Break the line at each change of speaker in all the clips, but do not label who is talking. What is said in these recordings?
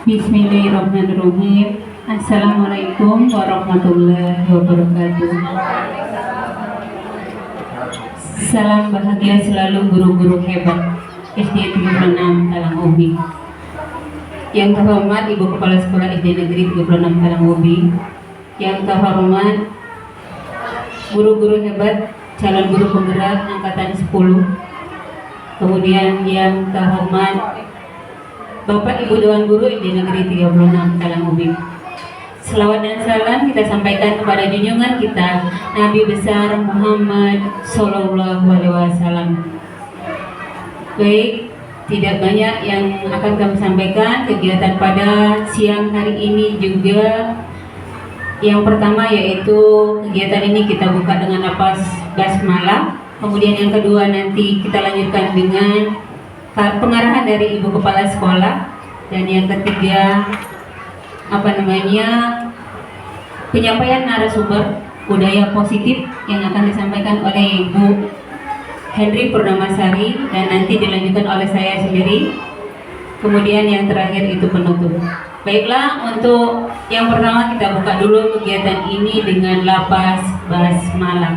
Bismillahirrahmanirrahim. Assalamualaikum warahmatullahi wabarakatuh. Salam bahagia selalu guru-guru hebat SD 36 Talang Ubi. Yang terhormat Ibu Kepala Sekolah SD Negeri 36 Talang Ubi. Yang terhormat guru-guru hebat calon guru penggerak angkatan 10. Kemudian yang terhormat Bapak Ibu Dewan Guru SD Negeri 36 Talang Ubi. Selawat dan salam kita sampaikan kepada junjungan kita Nabi besar Muhammad Sallallahu Alaihi Wasallam. Baik, tidak banyak yang akan kami sampaikan. Kegiatan pada siang hari ini juga yang pertama yaitu kegiatan ini kita buka dengan lafaz basmalah. Kemudian yang kedua nanti kita lanjutkan dengan pengarahan dari Ibu Kepala Sekolah, dan yang ketiga penyampaian narasumber budaya positif yang akan disampaikan oleh Ibu Henry Purnamasari dan nanti dilanjutkan oleh saya sendiri. Kemudian yang terakhir itu penutup. Baiklah, untuk yang pertama kita buka dulu kegiatan ini dengan lafaz basmalah.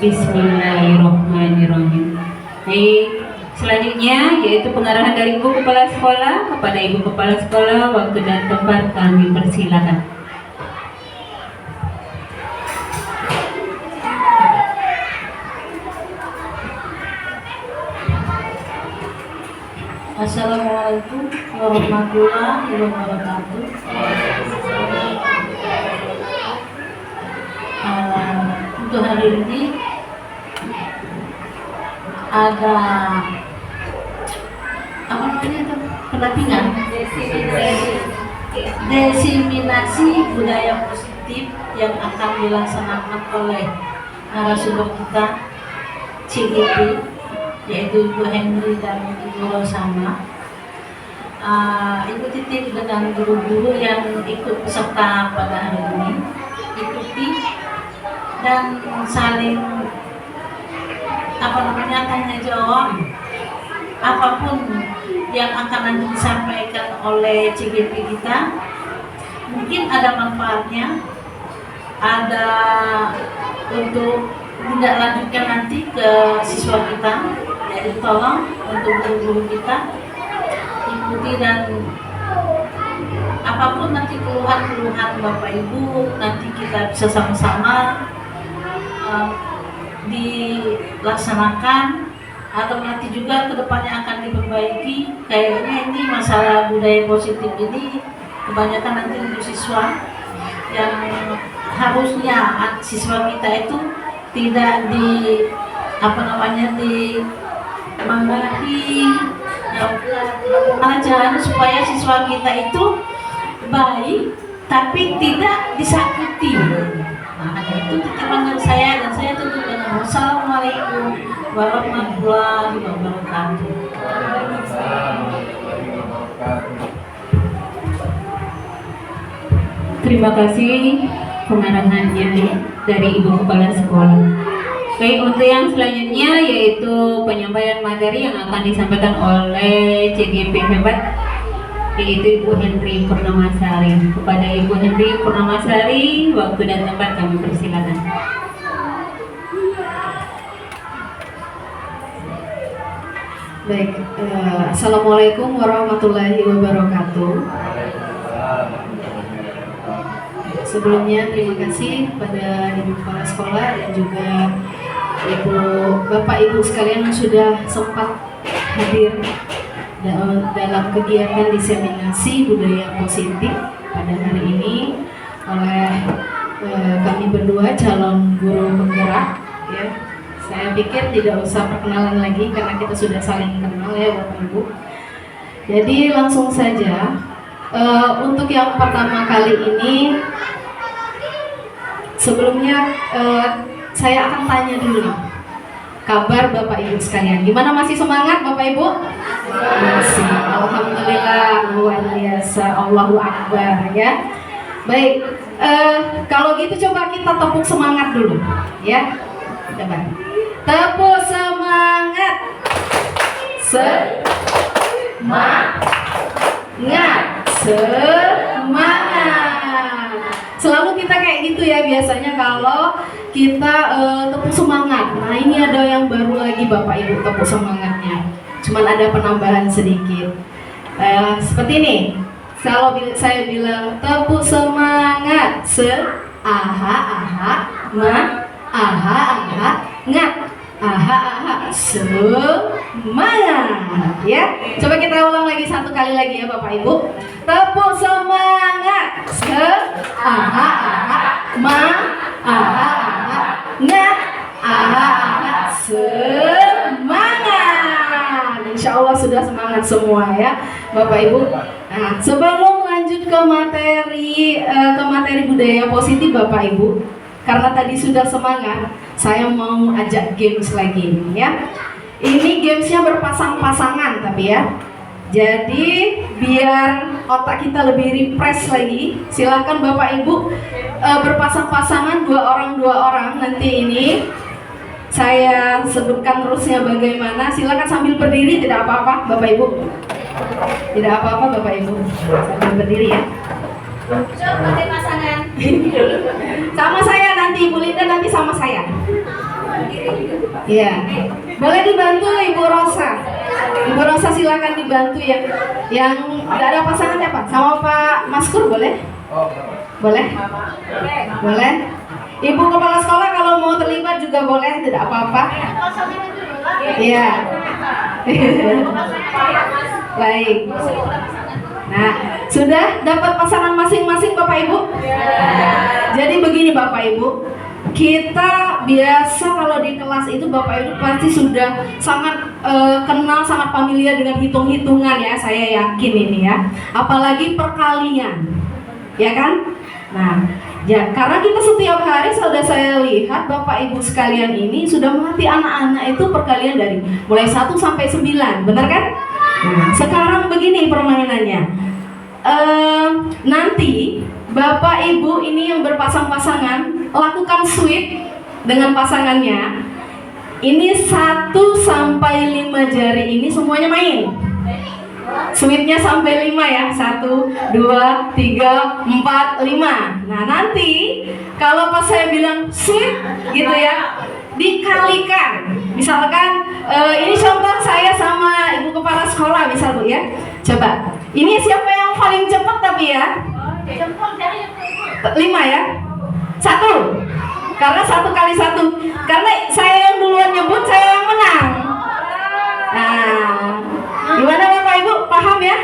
Bismillahirrahmanirrahim. Baik. Selanjutnya yaitu pengarahan dari Ibu Kepala Sekolah. Kepada Ibu Kepala Sekolah, waktu dan tempat kami persilakan.
Assalamualaikum warahmatullahi wabarakatuh. Untuk hari ini ada apa namanya itu, pelatihan desiminasi budaya positif yang akan dilaksanakan oleh narasumber kita CGP, yaitu Ibu Henry dan Ibu Rosana. Ibu Titik dengan guru-guru yang ikut peserta pada hari ini ikuti dan saling tanya jawab apapun yang akan nanti disampaikan oleh CGP kita. Mungkin ada manfaatnya, ada untuk tidak lanjutkan nanti ke siswa kita. Jadi tolong untuk guru-guru kita ikuti, dan apapun nanti keluhan-keluhan Bapak Ibu nanti kita bisa sama-sama dilaksanakan, atau nanti juga kedepannya akan diperbaiki. Kayaknya ini masalah budaya positif ini kebanyakan nanti untuk siswa yang harusnya siswa kita itu tidak dimarahi, ajaran supaya siswa kita itu baik tapi tidak disakiti. Nah, itu titipan dari saya, dan saya tutup dengan wassalamualaikum warahmatullahi wabarakatuh.
Terima kasih pengarahannya dari Ibu Kepala Sekolah. Baik, untuk yang selanjutnya yaitu penyampaian materi yang akan disampaikan oleh CGP hebat, yaitu Ibu Henry Purnamasari. Kepada Ibu Henry Purnamasari, waktu dan tempat kami persilakan.
Baik, Assalamualaikum warahmatullahi wabarakatuh. Sebelumnya terima kasih kepada Ibu Kepala Sekolah dan juga Bapak Ibu sekalian yang sudah sempat hadir dalam kegiatan diseminasi budaya positif pada hari ini oleh kami berdua calon guru penggerak. Ya, saya pikir tidak usah perkenalan lagi karena kita sudah saling kenal ya Bapak Ibu. Jadi langsung saja, untuk yang pertama kali ini, sebelumnya saya akan tanya dulu kabar Bapak Ibu sekalian. Gimana, masih semangat Bapak Ibu? Masih. Alhamdulillah, luar biasa. Allahu Akbar ya. Baik, kalau gitu coba kita tepuk semangat dulu ya. Coba tepuk semangat. Semangat. biasanya kalau kita tepuk semangat. Nah ini ada yang baru lagi Bapak Ibu tepuk semangatnya. Cuman ada penambahan sedikit. Seperti ini. Kalau saya bilang tepuk semangat, aha aha, aha aha, ngat, aha aha, semangat. Ya, coba kita ulang lagi satu kali lagi ya Bapak Ibu. Tepuk semangat, aha aha, aha aha, ngat, aha aha, semangat. Insya Allah sudah semangat semua ya Bapak Ibu. Nah, sebelum lanjut ke materi budaya positif Bapak Ibu, karena tadi sudah semangat, saya mau ajak games lagi ya. Ini gamesnya berpasang-pasangan tapi ya. Jadi biar otak kita lebih refresh lagi, silakan Bapak Ibu berpasang-pasangan dua orang nanti ini. Saya sebutkan rulesnya bagaimana. Silakan sambil berdiri, tidak apa-apa Bapak Ibu. Tidak apa-apa Bapak Ibu. Sambil berdiri ya.
Coba pasangan.
Sama saya nanti, Ibu Linda nanti sama saya. Iya. Boleh dibantu Ibu Rosa. Ibu Rosa silakan dibantu ya. Yang tidak ada pasangannya Pak. Sama Pak Maskur boleh? Boleh? Boleh. Ibu kepala sekolah kalau mau terlibat juga boleh, tidak apa-apa. Iya. Baik. Nah, sudah dapat pasangan masing-masing Bapak Ibu? Jadi begini Bapak Ibu, kita biasa kalau di kelas itu Bapak Ibu pasti sudah sangat kenal, sangat familiar dengan hitung-hitungan ya, saya yakin ini ya. Apalagi perkalian, ya kan? Nah, ya, karena kita setiap hari sudah saya lihat Bapak Ibu sekalian ini sudah melatih anak-anak itu perkalian dari mulai 1 sampai 9, benar kan? Nah, sekarang begini permainannya. Nanti Bapak Ibu ini yang berpasang-pasangan lakukan sweep dengan pasangannya. Ini 1 sampai 5 jari ini semuanya main. Sweepnya sampai 5 ya. 1, 2, 3, 4, 5. Nah nanti kalau pas saya bilang sweep gitu ya, dikalikan. Misalkan ini contoh saya sama Ibu Kepala Sekolah misal Bu ya. Coba, ini siapa yang paling cepat tapi ya? 5 ya. 1. Karena 1 kali 1. Karena saya yang duluan nyebut, saya yang menang. Nah, gimana Bapak Ibu? Paham ya?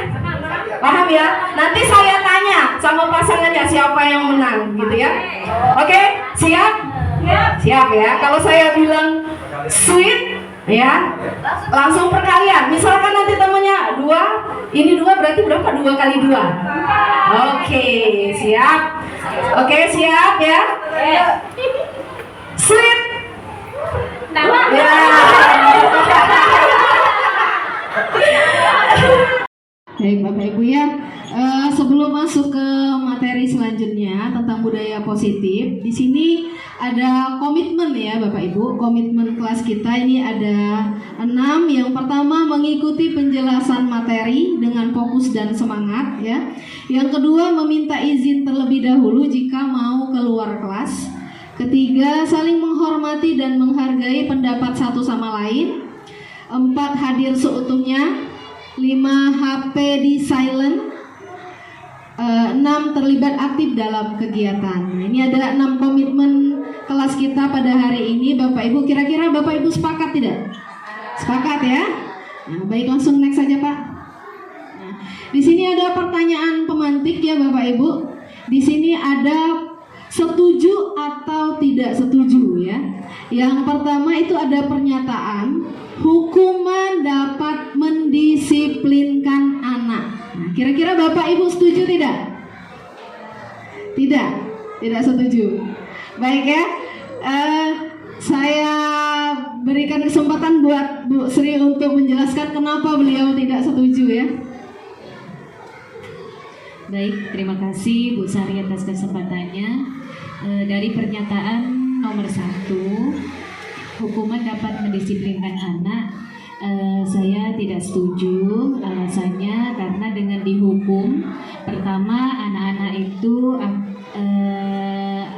Paham ya? Nanti saya tanya sama pasangannya siapa yang menang gitu ya. Oke, siap? Siap ya. Kalau saya bilang sweet ya, langsung perkalian. Misalkan nanti temennya 2, ini 2 berarti berapa? 2 kali 2. Oke, siap. Oke, siap ya. Sweet. Ya. Baik Bapak Ibu ya, sebelum masuk ke materi selanjutnya tentang budaya positif, di sini ada komitmen ya Bapak Ibu. Komitmen kelas kita ini ada 6. Yang pertama mengikuti penjelasan materi dengan fokus dan semangat ya. Yang kedua meminta izin terlebih dahulu jika mau keluar kelas. Ketiga saling menghormati dan menghargai pendapat satu sama lain. 4 hadir seutuhnya. 5 HP di silent. 6 terlibat aktif dalam kegiatan. Nah, ini ada 6 komitmen kelas kita pada hari ini Bapak Ibu. Kira-kira Bapak Ibu sepakat tidak? Sepakat ya? Nah, baik langsung next saja Pak. Nah, di sini ada pertanyaan pemantik ya Bapak Ibu. Di sini ada setuju atau tidak setuju ya. Yang pertama itu ada pernyataan hukuman dapat mendisiplinkan anak. Nah, kira-kira Bapak Ibu setuju tidak? Tidak, tidak setuju. Baik ya, saya berikan kesempatan buat Bu Sri untuk menjelaskan kenapa beliau tidak setuju ya.
Baik, terima kasih Bu Sari atas kesempatannya. Dari pernyataan nomor 1, hukuman dapat mendisiplinkan anak, saya tidak setuju. Alasannya karena dengan dihukum, pertama anak-anak itu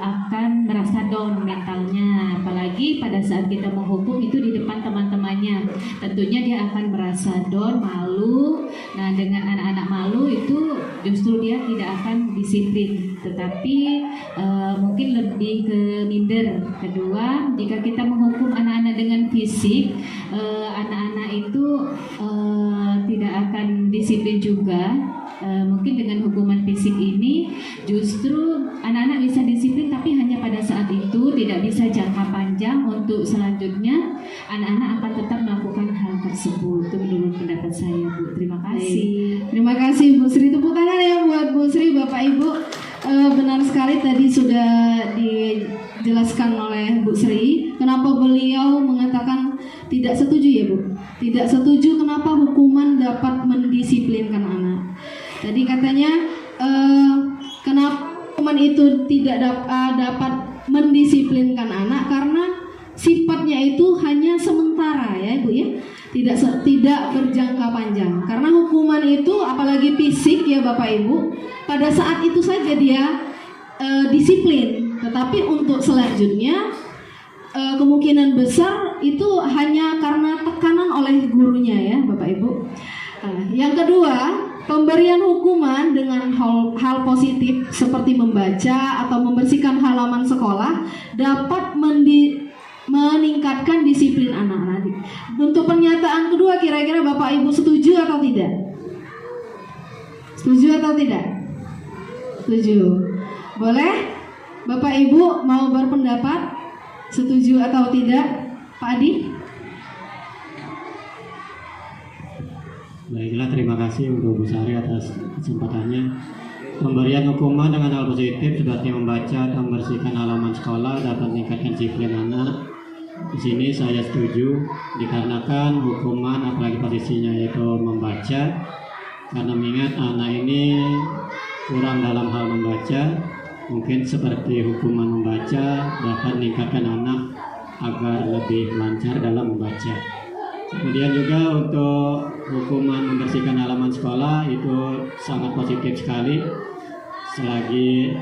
akan
down mentalnya, apalagi pada saat kita menghukum itu di depan teman-temannya, tentunya dia akan merasa down, malu. Nah, dengan anak-anak malu itu justru dia tidak akan disiplin, tetapi mungkin lebih ke minder. Kedua, jika kita menghukum anak-anak dengan fisik, anak-anak itu tidak akan disiplin juga. Mungkin dengan hukuman fisik ini justru anak-anak bisa disiplin, tapi hanya pada saat itu, tidak bisa jangka panjang. Untuk selanjutnya anak-anak akan tetap melakukan hal tersebut. Itu menurut pendapat saya, Bu. Terima kasih.
Terima kasih Bu Sri. Tepuk tangan ya buat Bu Sri. Bapak Ibu, benar sekali tadi sudah dijelaskan oleh Bu Sri kenapa beliau mengatakan tidak setuju ya Bu. Tidak setuju kenapa hukuman dapat mendisiplinkan anak. Tadi katanya kenapa hukuman itu tidak dapat mendisiplinkan anak karena sifatnya itu hanya sementara ya Bu ya. Tidak berjangka panjang. Karena hukuman itu apalagi fisik ya Bapak Ibu, pada saat itu saja dia disiplin. Tetapi untuk selanjutnya kemungkinan besar itu hanya karena tekanan oleh gurunya ya Bapak Ibu. Yang kedua, pemberian hukuman dengan hal positif seperti membaca atau membersihkan halaman sekolah dapat meningkatkan disiplin anak-anak. Untuk pernyataan kedua, kira-kira Bapak Ibu setuju atau tidak? Setuju atau tidak? Setuju. Boleh? Bapak Ibu mau berpendapat? Setuju atau tidak? Pak Adi?
Baiklah, terima kasih untuk Bu Sari atas kesempatannya. Pemberian hukuman dengan hal positif seperti membaca dan membersihkan halaman sekolah dapat meningkatkan disiplin anak. Di sini saya setuju, dikarenakan hukuman apalagi posisinya yaitu membaca, karena mengingat anak ini kurang dalam hal membaca, mungkin seperti hukuman membaca dapat meningkatkan anak agar lebih lancar dalam membaca. Kemudian juga untuk hukuman membersihkan halaman sekolah itu sangat positif sekali, selagi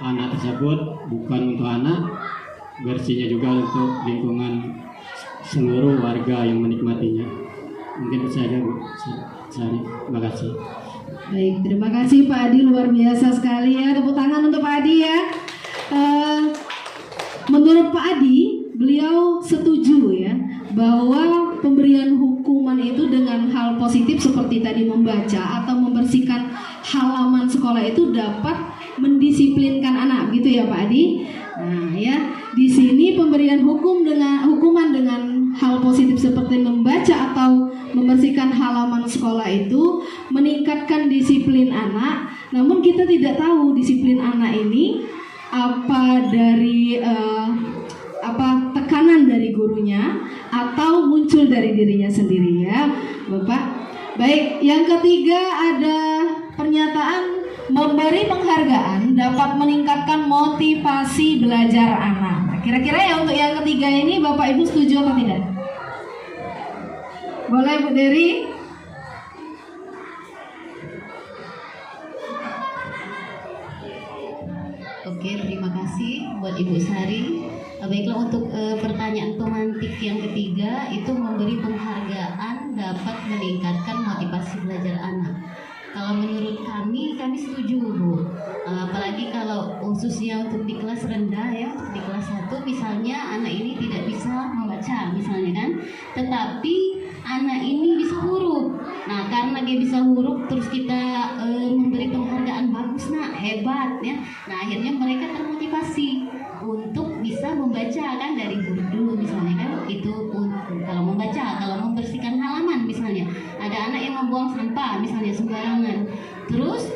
anak tersebut bukan untuk anak, bersihnya juga untuk lingkungan seluruh warga yang menikmatinya. Mungkin itu saja Bu Sari. Terima kasih.
Baik, terima kasih Pak Adi, luar biasa sekali ya. Tepuk tangan untuk Pak Adi ya. Menurut Pak Adi, beliau setuju ya bahwa pemberian hukuman itu dengan hal positif seperti tadi membaca atau membersihkan halaman sekolah itu dapat mendisiplinkan anak, gitu ya Pak Adi. Nah ya, di sini pemberian hukuman dengan hal positif seperti membaca atau membersihkan halaman sekolah itu meningkatkan disiplin anak. Namun kita tidak tahu disiplin anak ini apa dari tekanan dari gurunya atau muncul dari dirinya sendiri ya Bapak. Baik, yang ketiga ada pernyataan memberi penghargaan dapat meningkatkan motivasi belajar anak. Nah, kira-kira ya untuk yang ketiga ini Bapak Ibu setuju atau tidak? Boleh Bu Dery?
Oke, terima kasih buat Ibu Sari. Baiklah, untuk pertanyaan pemantik yang ketiga itu memberi penghargaan dapat meningkatkan motivasi belajar anak. Kalau menurut kami setuju Bu. Apalagi kalau khususnya untuk di kelas rendah ya, di kelas 1 misalnya anak ini tidak bisa membaca misalnya kan, tetapi anak ini bisa huruf. Nah, karena dia bisa huruf terus kita memberi penghargaan, bagus nak, hebat ya. Nah, akhirnya mereka termotivasi untuk bisa membaca kan, dari guru misalnya kan, itu kalau membaca, kalau membersihkan halaman misalnya. Ada anak yang membuang sampah misalnya sembarangan. Terus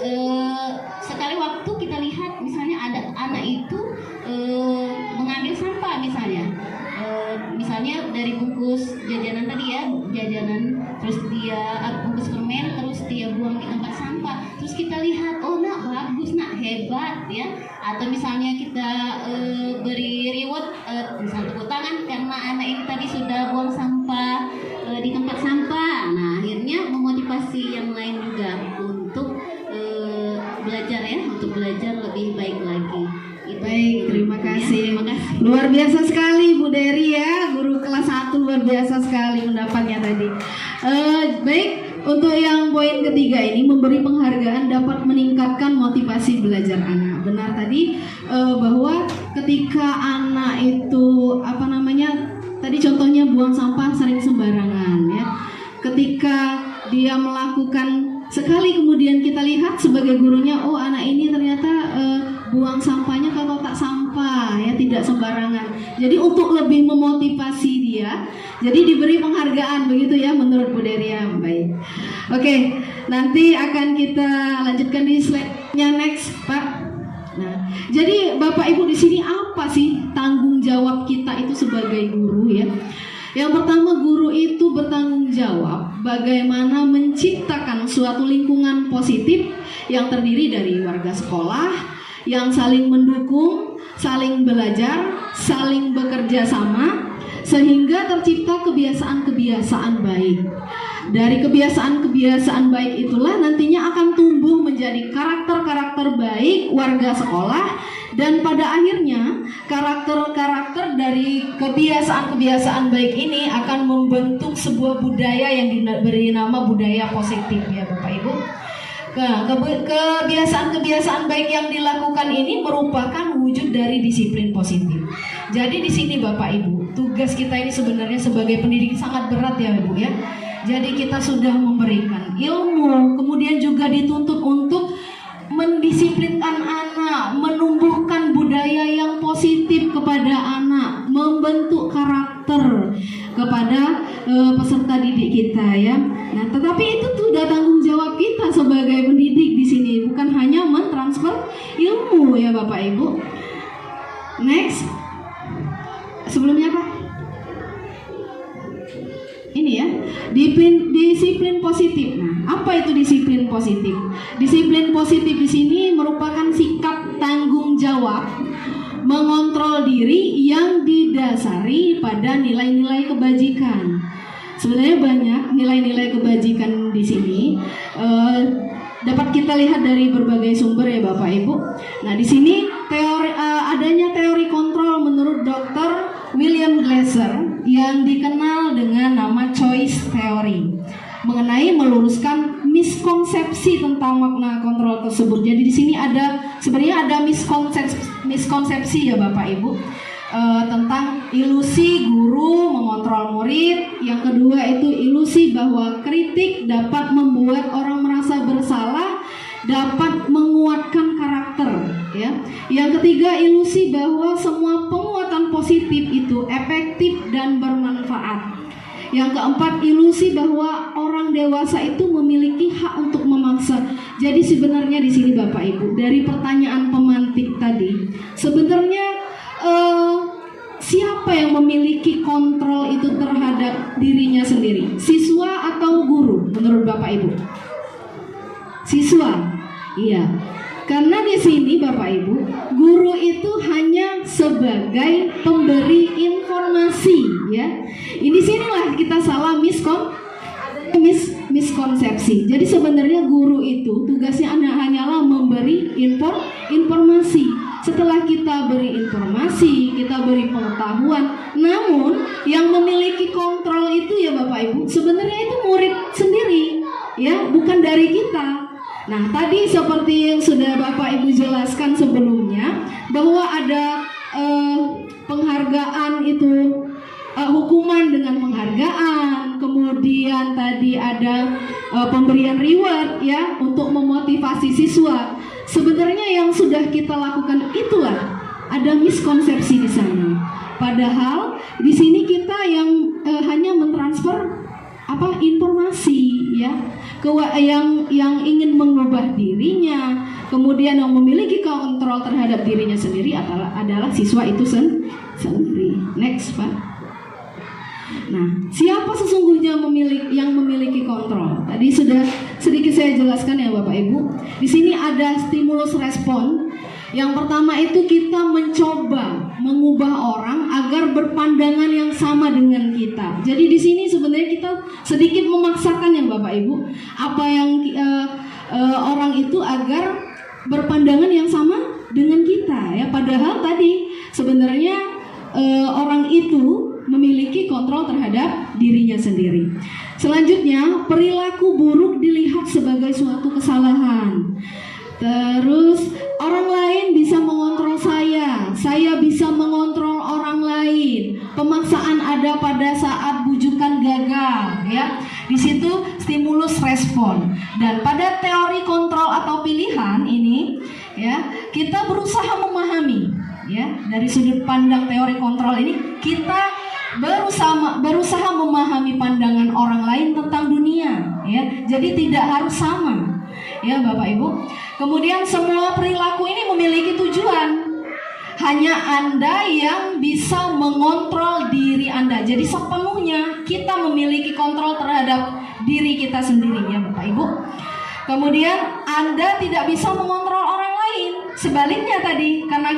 sekali waktu kita lihat misalnya ada anak itu mengambil sampah misalnya. Misalnya dari bungkus jajanan tadi ya, terus dia bungkus permen terus dia buang di tempat sampah, terus kita lihat, oh nak, bagus nak, hebat ya. Atau misalnya kita beri reward, misalnya tepuk tangan karena anak ini tadi sudah buang sampah di tempat sampah. Nah, akhirnya memotivasi yang lain juga untuk belajar ya, untuk belajar lebih baik lagi.
Baik, terima kasih.
Terima kasih.
luar biasa sekali pendapatnya tadi. Baik, untuk yang poin ketiga ini, memberi penghargaan dapat meningkatkan motivasi belajar anak. Benar tadi bahwa ketika anak itu tadi contohnya buang sampah sering sembarangan ya. Ketika dia melakukan sekali, kemudian kita lihat sebagai gurunya, oh anak ini ternyata buang sampahnya ke kotak sampah ya, tidak sembarangan. Jadi untuk lebih memotivasi dia, jadi diberi penghargaan begitu ya menurut Bu Deria. Baik. Oke, nanti akan kita lanjutkan di slide-nya next, Pak. Nah, jadi Bapak Ibu di sini apa sih tanggung jawab kita itu sebagai guru ya? Yang pertama, guru itu bertanggung jawab bagaimana menciptakan suatu lingkungan positif yang terdiri dari warga sekolah yang saling mendukung, saling belajar, saling bekerja sama, sehingga tercipta kebiasaan-kebiasaan baik. Dari kebiasaan-kebiasaan baik itulah nantinya akan tumbuh menjadi karakter-karakter baik warga sekolah, dan pada akhirnya karakter-karakter dari kebiasaan-kebiasaan baik ini akan membentuk sebuah budaya yang diberi nama budaya positif ya Bapak Ibu. Kebiasaan-kebiasaan baik yang dilakukan ini merupakan wujud dari disiplin positif. Jadi di sini Bapak Ibu, tugas kita ini sebenarnya sebagai pendidik sangat berat ya Ibu ya. Jadi kita sudah memberikan ilmu, kemudian juga dituntut untuk mendisiplinkan anak, menumbuhkan budaya yang positif kepada anak, membentuk karakter kepada peserta didik kita ya. Nah, tetapi itu sudah tanggung jawab kita sebagai pendidik di sini, bukan hanya mentransfer ilmu ya Bapak Ibu. Next. Sebelumnya Pak. Ini ya, disiplin positif. Nah, apa itu disiplin positif? Disiplin positif di sini merupakan sikap tanggung jawab mengontrol diri yang didasari pada nilai-nilai kebajikan. Sebenarnya banyak nilai-nilai kebajikan di sini. Dapat kita lihat dari berbagai sumber ya Bapak Ibu. Nah, di sini adanya teori kontrol menurut Dr. William Glasser yang dikenal dengan nama choice theory, mengenai meluruskan miskonsepsi tentang makna kontrol tersebut. Jadi di sini sebenarnya ada miskonsepsi ya Bapak Ibu tentang ilusi guru mengontrol murid. Yang kedua itu ilusi bahwa kritik dapat membuat orang merasa bersalah, dapat menguatkan karakter ya. Yang ketiga, ilusi bahwa semua penguatan positif itu efektif dan bermanfaat. Yang keempat, ilusi bahwa orang dewasa itu memiliki hak untuk memaksa. Jadi sebenarnya di sini Bapak Ibu, dari pertanyaan pemantik tadi, sebenarnya siapa yang memiliki kontrol itu terhadap dirinya sendiri? Siswa atau guru menurut Bapak Ibu? Siswa. Iya. Karena di sini Bapak Ibu, guru itu hanya sebagai pemberi informasi ya. Di sinilah kita salah miskonsepsi. Jadi sebenarnya guru itu tugasnya hanyalah memberi informasi. Setelah kita beri informasi, kita beri pengetahuan. Namun yang memiliki kontrol itu ya Bapak Ibu, sebenarnya itu murid sendiri ya, bukan dari kita. Nah, tadi seperti yang sudah Bapak Ibu jelaskan sebelumnya, bahwa ada penghargaan itu, hukuman dengan penghargaan, kemudian tadi ada pemberian reward ya untuk memotivasi siswa. Sebenarnya yang sudah kita lakukan itulah ada miskonsepsi di sana. Padahal di sini kita yang hanya mentransfer informasi ya, yang ingin mengubah dirinya, kemudian yang memiliki kontrol terhadap dirinya sendiri adalah siswa itu sendiri. Next Pak. Nah, siapa sesungguhnya yang memiliki kontrol? Tadi sudah sedikit saya jelaskan ya Bapak Ibu. Di sini ada stimulus respon. Yang pertama itu kita mencoba mengubah orang agar berpandangan yang sama dengan kita. Jadi di sini sebenarnya kita sedikit memaksakan ya Bapak Ibu, apa yang orang itu agar berpandangan yang sama dengan kita ya. Padahal tadi sebenarnya orang itu
memiliki kontrol terhadap dirinya sendiri. Selanjutnya, perilaku buruk dilihat sebagai suatu kesalahan. Terus, orang lain bisa mengontrol saya bisa mengontrol orang lain. Pemaksaan ada pada saat bujukan gagal, ya. Di situ stimulus respon. Dan pada teori kontrol atau pilihan ini, ya, kita berusaha memahami, ya, dari sudut pandang teori kontrol ini kita berusaha memahami pandangan orang lain tentang dunia, ya. Jadi tidak harus sama, ya Bapak Ibu. Kemudian semua perilaku ini memiliki tujuan. Hanya Anda yang bisa mengontrol diri Anda. Jadi sepenuhnya kita memiliki kontrol terhadap diri kita sendiri, ya Bapak Ibu. Kemudian Anda tidak bisa mengontrol orang lain. Sebaliknya tadi, karena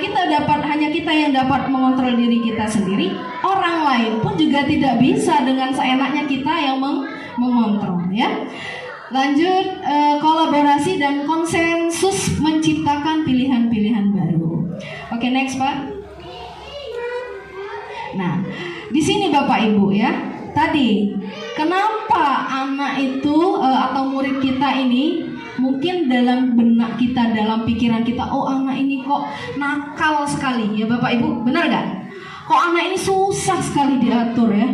hanya kita yang dapat mengontrol diri kita sendiri, orang lain pun juga tidak bisa dengan seenaknya kita yang mengontrol, ya. Lanjut, kolaborasi dan konsensus menciptakan pilihan-pilihan baru. Oke, next Pak. Nah, di sini Bapak Ibu, ya. Tadi, kenapa anak itu atau murid kita ini mungkin dalam benak kita, dalam pikiran kita, oh anak ini kok nakal sekali, ya Bapak Ibu, benar gak? Kok anak ini susah sekali diatur, ya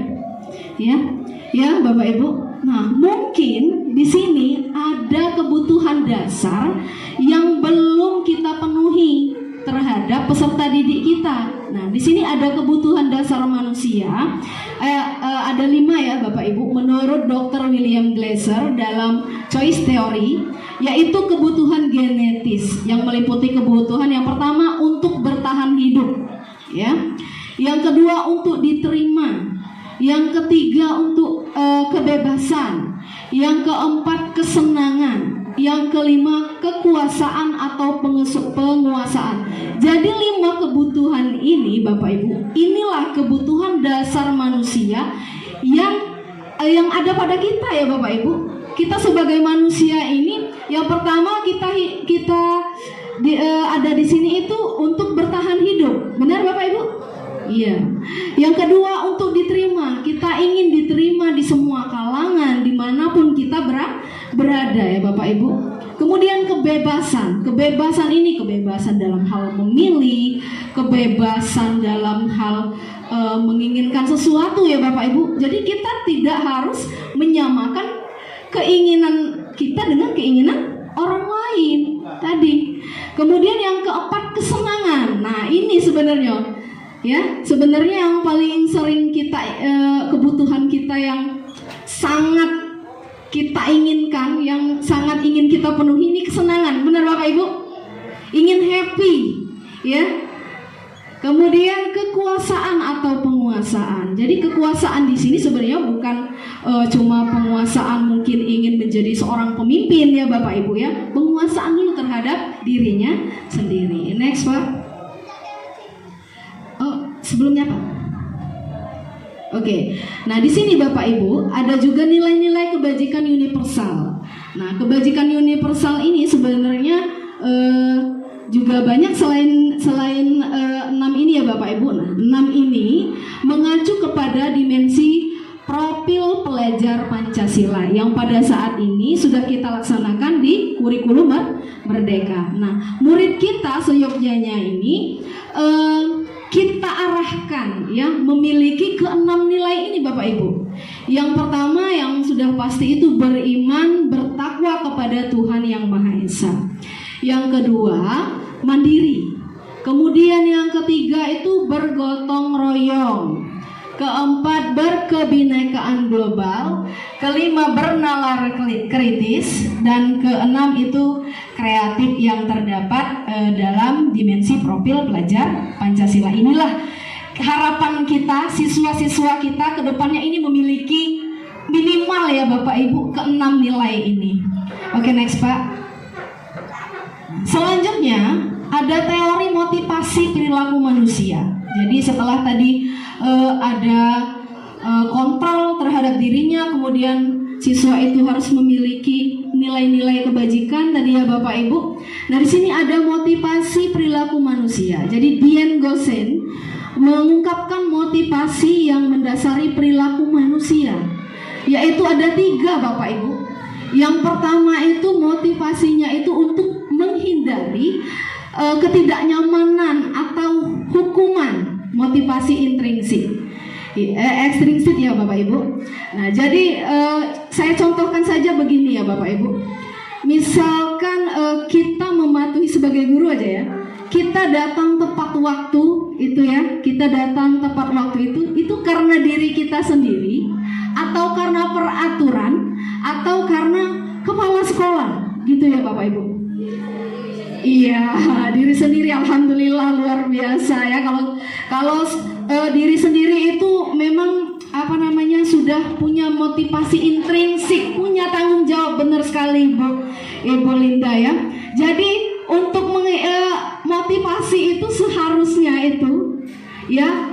Bapak Ibu. Nah, mungkin di sini ada kebutuhan dasar yang belum kita penuhi terhadap peserta didik kita. Nah, di sini ada kebutuhan dasar manusia. Ada 5 ya Bapak Ibu. Menurut Dr. William Glasser dalam Choice Theory, yaitu kebutuhan genetis yang meliputi kebutuhan yang pertama untuk bertahan hidup, ya. Yang kedua untuk diterima. Yang ketiga untuk kebebasan. Yang keempat kesenangan. Yang kelima kekuasaan atau penguasaan. Jadi 5 kebutuhan ini Bapak Ibu, inilah kebutuhan dasar manusia yang ada pada kita, ya Bapak Ibu. Kita sebagai manusia ini, yang pertama kita ada di sini itu untuk bertahan hidup. Benar Bapak Ibu? Iya. Yang kedua untuk diterima. Kita ingin diterima di semua kalangan, dimanapun kita berada, ya Bapak Ibu. Kemudian kebebasan. Kebebasan ini kebebasan dalam hal memilih, kebebasan dalam hal menginginkan sesuatu, ya Bapak Ibu. Jadi kita tidak harus menyamakan keinginan kita dengan keinginan orang lain tadi. Kemudian yang keempat kesenangan. Nah, ini sebenarnya yang paling sering kita kebutuhan kita yang sangat kita inginkan, yang sangat ingin kita penuhi, ini kesenangan. Benar Bapak Ibu? Ingin happy, ya. Kemudian kekuasaan atau penguasaan. Jadi kekuasaan di sini sebenarnya bukan cuma penguasaan mungkin ingin menjadi seorang pemimpin, ya Bapak Ibu, ya. Penguasaan dulu terhadap dirinya sendiri. Next Pak. Sebelumnya Pak. Oke. Nah, di sini Bapak Ibu ada juga nilai-nilai kebajikan universal. Nah, kebajikan universal ini sebenarnya juga banyak selain 6 ini, ya Bapak Ibu. Nah, 6 ini mengacu kepada dimensi profil pelajar Pancasila yang pada saat ini sudah kita laksanakan di kurikulum Merdeka. Nah, murid kita seyogyanya ini kita arahkan, ya, memiliki ke-6 nilai ini Bapak Ibu. Yang pertama yang sudah pasti itu beriman, bertakwa kepada Tuhan Yang Maha Esa. Yang kedua mandiri. Kemudian yang ketiga itu bergotong royong. Keempat berkebinekaan global. Kelima bernalar kritis. Dan keenam itu kreatif yang terdapat dalam dimensi profil pelajar Pancasila. Inilah harapan kita, siswa-siswa kita ke depannya ini memiliki minimal, ya Bapak Ibu, ke-6 nilai ini. Oke, next Pak. Selanjutnya ada teori motivasi perilaku manusia. Jadi setelah tadi ada kontrol terhadap dirinya, kemudian siswa itu harus memiliki nilai-nilai kebajikan tadi, ya Bapak Ibu. Nah, di sini ada motivasi perilaku manusia. Jadi Bien Gosen mengungkapkan motivasi yang mendasari perilaku manusia, yaitu ada 3 Bapak Ibu. Yang pertama itu motivasinya itu untuk menghindari ketidaknyamanan atau hukuman, motivasi intrinsik. Ekstrinsik ya Bapak Ibu. Nah jadi saya contohkan saja begini ya Bapak Ibu. Misalkan kita mematuhi sebagai guru aja ya, kita datang tepat waktu itu ya, kita datang tepat waktu itu karena diri kita sendiri, atau karena peraturan, atau karena kepala sekolah gitu ya Bapak Ibu. Iya, diri sendiri, alhamdulillah luar biasa ya. Kalau diri sendiri itu memang sudah punya motivasi intrinsik, punya tanggung jawab, benar sekali Ibu Linda ya. Jadi untuk motivasi itu seharusnya itu ya,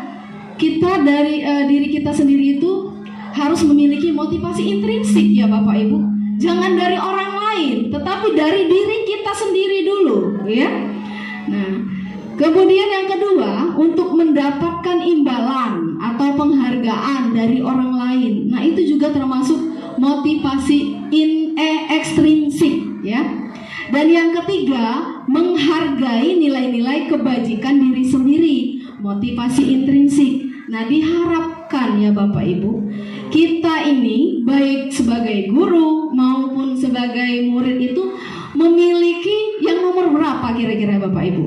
kita dari diri kita sendiri itu harus memiliki motivasi intrinsik ya Bapak Ibu. Jangan dari orang lain, tetapi dari diri kita sendiri dulu ya. Nah, kemudian yang kedua, untuk mendapatkan imbalan atau penghargaan dari orang lain. Nah, itu juga termasuk motivasi ekstrinsik ya. Dan yang ketiga, menghargai nilai-nilai kebajikan diri sendiri, motivasi intrinsik. Nah, diharapkan ya Bapak Ibu, kita ini baik sebagai guru maupun sebagai murid itu memiliki yang nomor berapa kira-kira Bapak Ibu?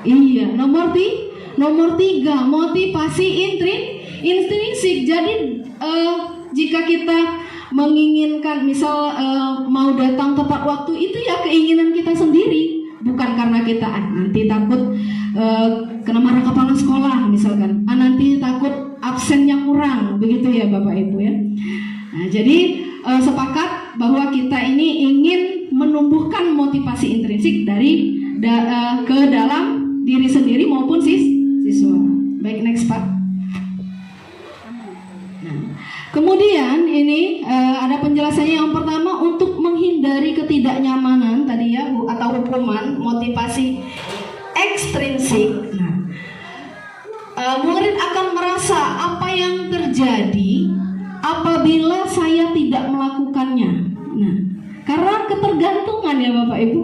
Iya, nomor 3, motivasi intrinsik. Jadi jika kita menginginkan misal mau datang tepat waktu, itu ya keinginan kita sendiri, bukan karena kita nanti takut kena marah kepala sekolah misalkan, nanti takut absennya kurang, begitu ya Bapak Ibu ya. Nah, jadi sepakat bahwa kita ini ingin menumbuhkan motivasi intrinsik dari ke dalam diri sendiri maupun siswa. Baik, next Pak. Kemudian ini ada penjelasannya. Yang pertama, untuk menghindari ketidaknyamanan tadi ya, atau hukuman, motivasi ekstrinsik. Nah, murid akan merasa apa yang terjadi apabila saya tidak melakukannya. Nah, karena ketergantungan ya Bapak Ibu,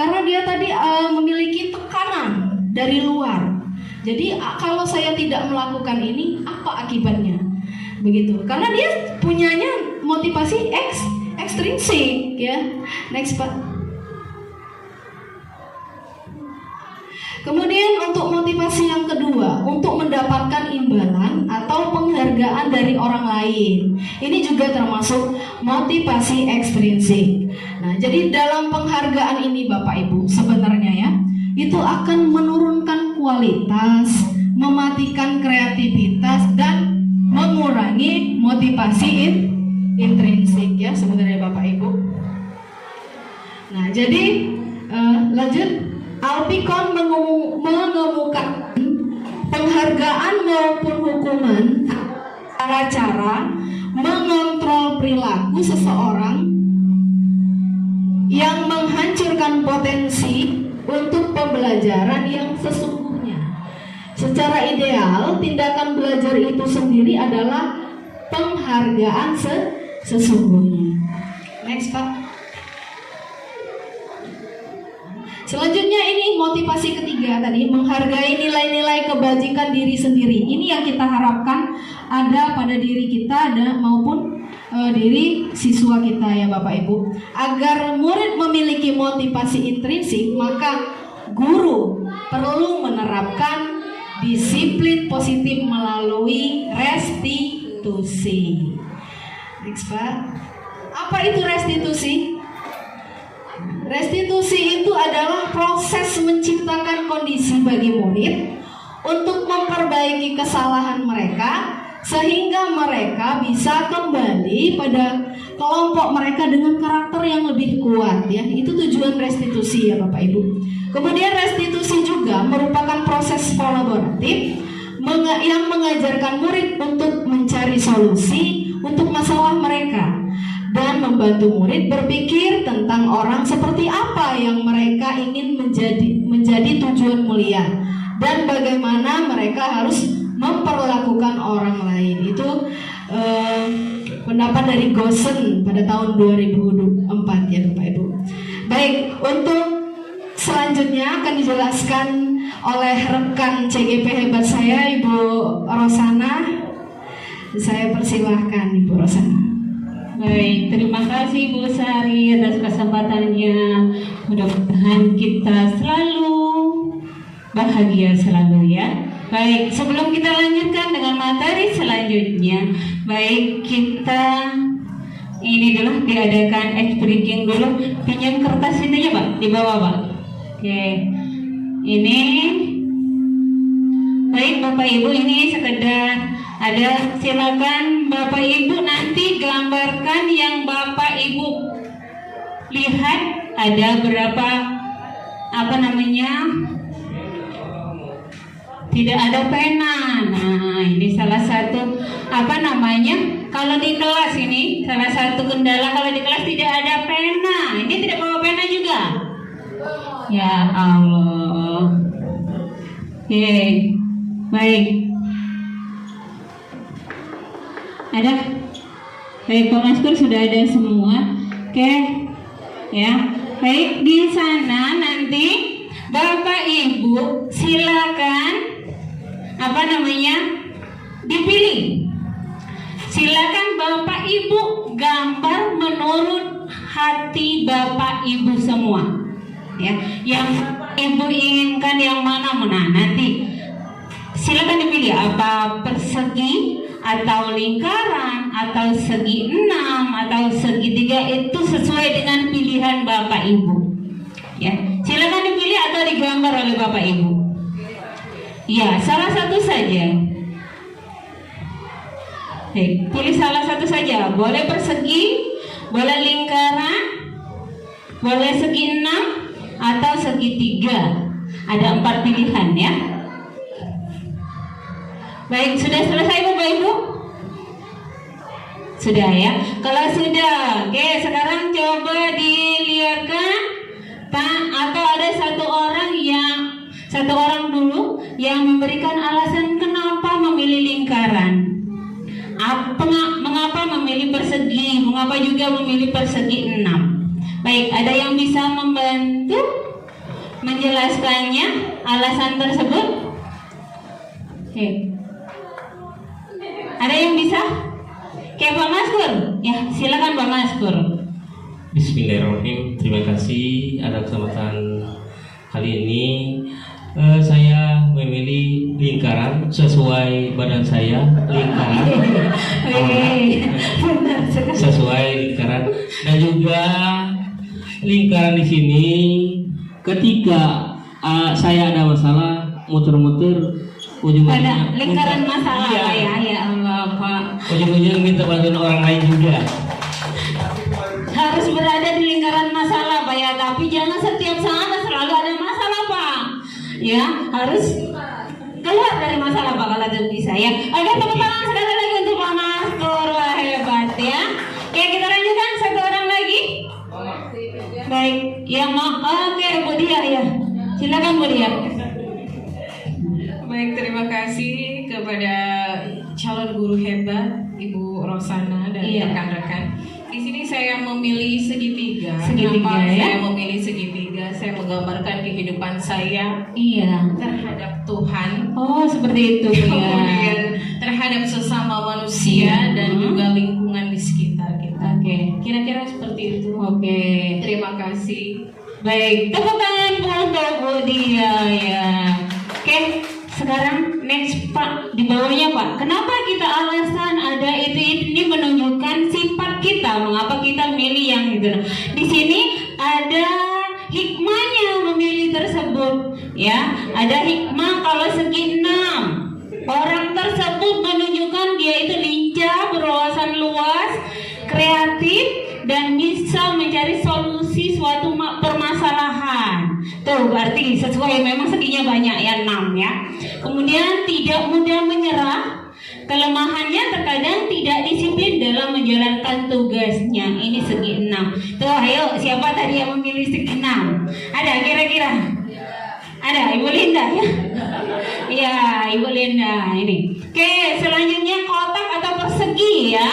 karena dia tadi memiliki tekanan dari luar. Jadi kalau saya tidak melakukan ini, apa akibatnya? Begitu. Karena dia punyanya motivasi ekstrinsik ya. Next Pak. Kemudian untuk motivasi yang kedua, untuk mendapatkan imbalan atau penghargaan dari orang lain. Ini juga termasuk motivasi ekstrinsik. Nah, jadi dalam penghargaan ini Bapak Ibu sebenarnya ya, itu akan menurunkan kualitas, mematikan kreativitas, dan mengurangi motivasi intrinsik ya sebenarnya Bapak Ibu. Nah, jadi lanjut. Alpikon mengemukakan penghargaan maupun hukuman, cara-cara mengontrol perilaku seseorang yang menghancurkan potensi untuk pembelajaran yang sesungguhnya. Secara ideal, tindakan belajar itu sendiri adalah penghargaan sesungguhnya. Next Pak. Selanjutnya ini motivasi ketiga tadi, menghargai nilai-nilai kebajikan diri sendiri. Ini yang kita harapkan ada pada diri kita maupun diri siswa kita ya Bapak Ibu. Agar murid memiliki motivasi intrinsik, maka guru perlu menerapkan disiplin positif melalui restitusi. Next Pak. Apa itu restitusi? Restitusi itu adalah proses menciptakan kondisi bagi murid untuk memperbaiki kesalahan mereka sehingga mereka bisa kembali pada kelompok mereka dengan karakter yang lebih kuat ya. Itu tujuan restitusi ya Bapak Ibu. Kemudian restitusi juga merupakan proses kolaboratif yang mengajarkan murid untuk mencari solusi untuk masalah mereka dan membantu murid berpikir tentang orang seperti apa yang mereka ingin menjadi tujuan mulia dan bagaimana mereka harus memperlakukan orang lain. Itu pendapat dari Gosen pada tahun 2004 ya Bapak Ibu. Baik, untuk selanjutnya akan dijelaskan oleh rekan CGP hebat saya, Ibu Rosana. Saya persilahkan Ibu Rosana.
Baik, terima kasih Bu Sari atas kesempatannya. Mudah-mudahan kita selalu bahagia selalu ya. Baik, sebelum kita lanjutkan dengan materi selanjutnya, baik kita ini dulu diadakan ice breaking dulu. Pinjam kertas ini ya Pak, di bawah Pak. Oke, ini baik Bapak Ibu, ini sekedar ada, silakan Bapak Ibu nanti gambarkan yang Bapak Ibu lihat ada berapa tidak ada pena. Nah, ini salah satu kalau di kelas ini salah satu kendala, kalau di kelas tidak ada pena. Ini tidak bawa pena juga. Ya Allah. Oke, baik. Ada? Baik, Pak Maskur sudah ada semua. Oke, ya. Baik, di sana nanti Bapak Ibu silakan dipilih. Silakan Bapak Ibu gambar menurut hati Bapak Ibu semua. Ya, yang Bapak Ibu inginkan yang mana? Nanti silakan dipilih, apa persegi atau lingkaran atau segi 6 atau segitiga, itu sesuai dengan pilihan Bapak Ibu. Ya, silakan dipilih atau digambar oleh Bapak Ibu. Ya, salah satu saja. Pilih salah satu saja. Boleh persegi, boleh lingkaran, boleh segi 6 atau segitiga. Ada 4 pilihan ya. Baik, sudah selesai Bapak Ibu? Sudah ya. Kalau sudah, oke, sekarang coba dilihatkan atau ada satu orang dulu yang memberikan alasan kenapa memilih lingkaran. Mengapa memilih persegi, mengapa juga memilih persegi 6. Baik, ada yang bisa membantu menjelaskannya alasan tersebut? Oke. Ada yang bisa? Kayak Pak Maskur? Ya, silakan Pak Maskur.
Bismillahirrahmanirrahim. Terima kasih atas kesempatan kali ini. Saya memilih lingkaran sesuai badan saya, lingkaran sesuai lingkaran, dan juga lingkaran di sini ketika saya ada masalah muter-muter ujung-ujungnya
lingkaran masalah ya Allah Pak.
Ujung-ujungnya minta bantuan orang lain juga.
Harus berada di lingkaran masalah Pak ya, tapi jangan setiap saat selalu ada masalah Pak. Ya, harus keluar dari masalah Pak kalau itu bisa ya. Oke, tepuk tangan sekali lagi untuk Pak Maskur, wah hebat ya. Oke, kita lanjutkan satu orang lagi. Baik, yang mau oke Bu Dia ya. Silakan Bu Dia.
Baik, terima kasih kepada calon guru hebat Ibu Rosana dan rekan-rekan. Di sini saya memilih segitiga. Kenapa
ya?
Saya memilih segitiga? Saya menggambarkan kehidupan saya terhadap Tuhan.
Oh, seperti itu ya.
Kemudian terhadap sesama manusia dan juga lingkungan di sekitar kita.
Oke.
Kira-kira seperti itu.
Oke.
Terima kasih.
Baik, tepuk tangan untuk Bu Dia ya. Oke. Sekarang next Pak, di bawahnya Pak. Kenapa kita alasan ada itu ini menunjukkan sifat kita, mengapa kita milih yang itu. Di sini ada hikmahnya memilih tersebut ya. Ada hikmah kalau segi 6. Orang tersebut menunjukkan dia itu lincah, berwawasan luas, kreatif, dan bisa mencari solusi suatu permasalahan. Tuh berarti sesuai, memang seginya banyak ya 6 ya. Kemudian tidak mudah menyerah. Kelemahannya terkadang tidak disiplin dalam menjalankan tugasnya. Ini segi 6. Tuh ayo, siapa tadi yang memilih segi 6? Ada kira-kira? Ada Ibu Linda ya? Iya, Ibu Linda ini. Oke, selanjutnya kotak atau persegi ya?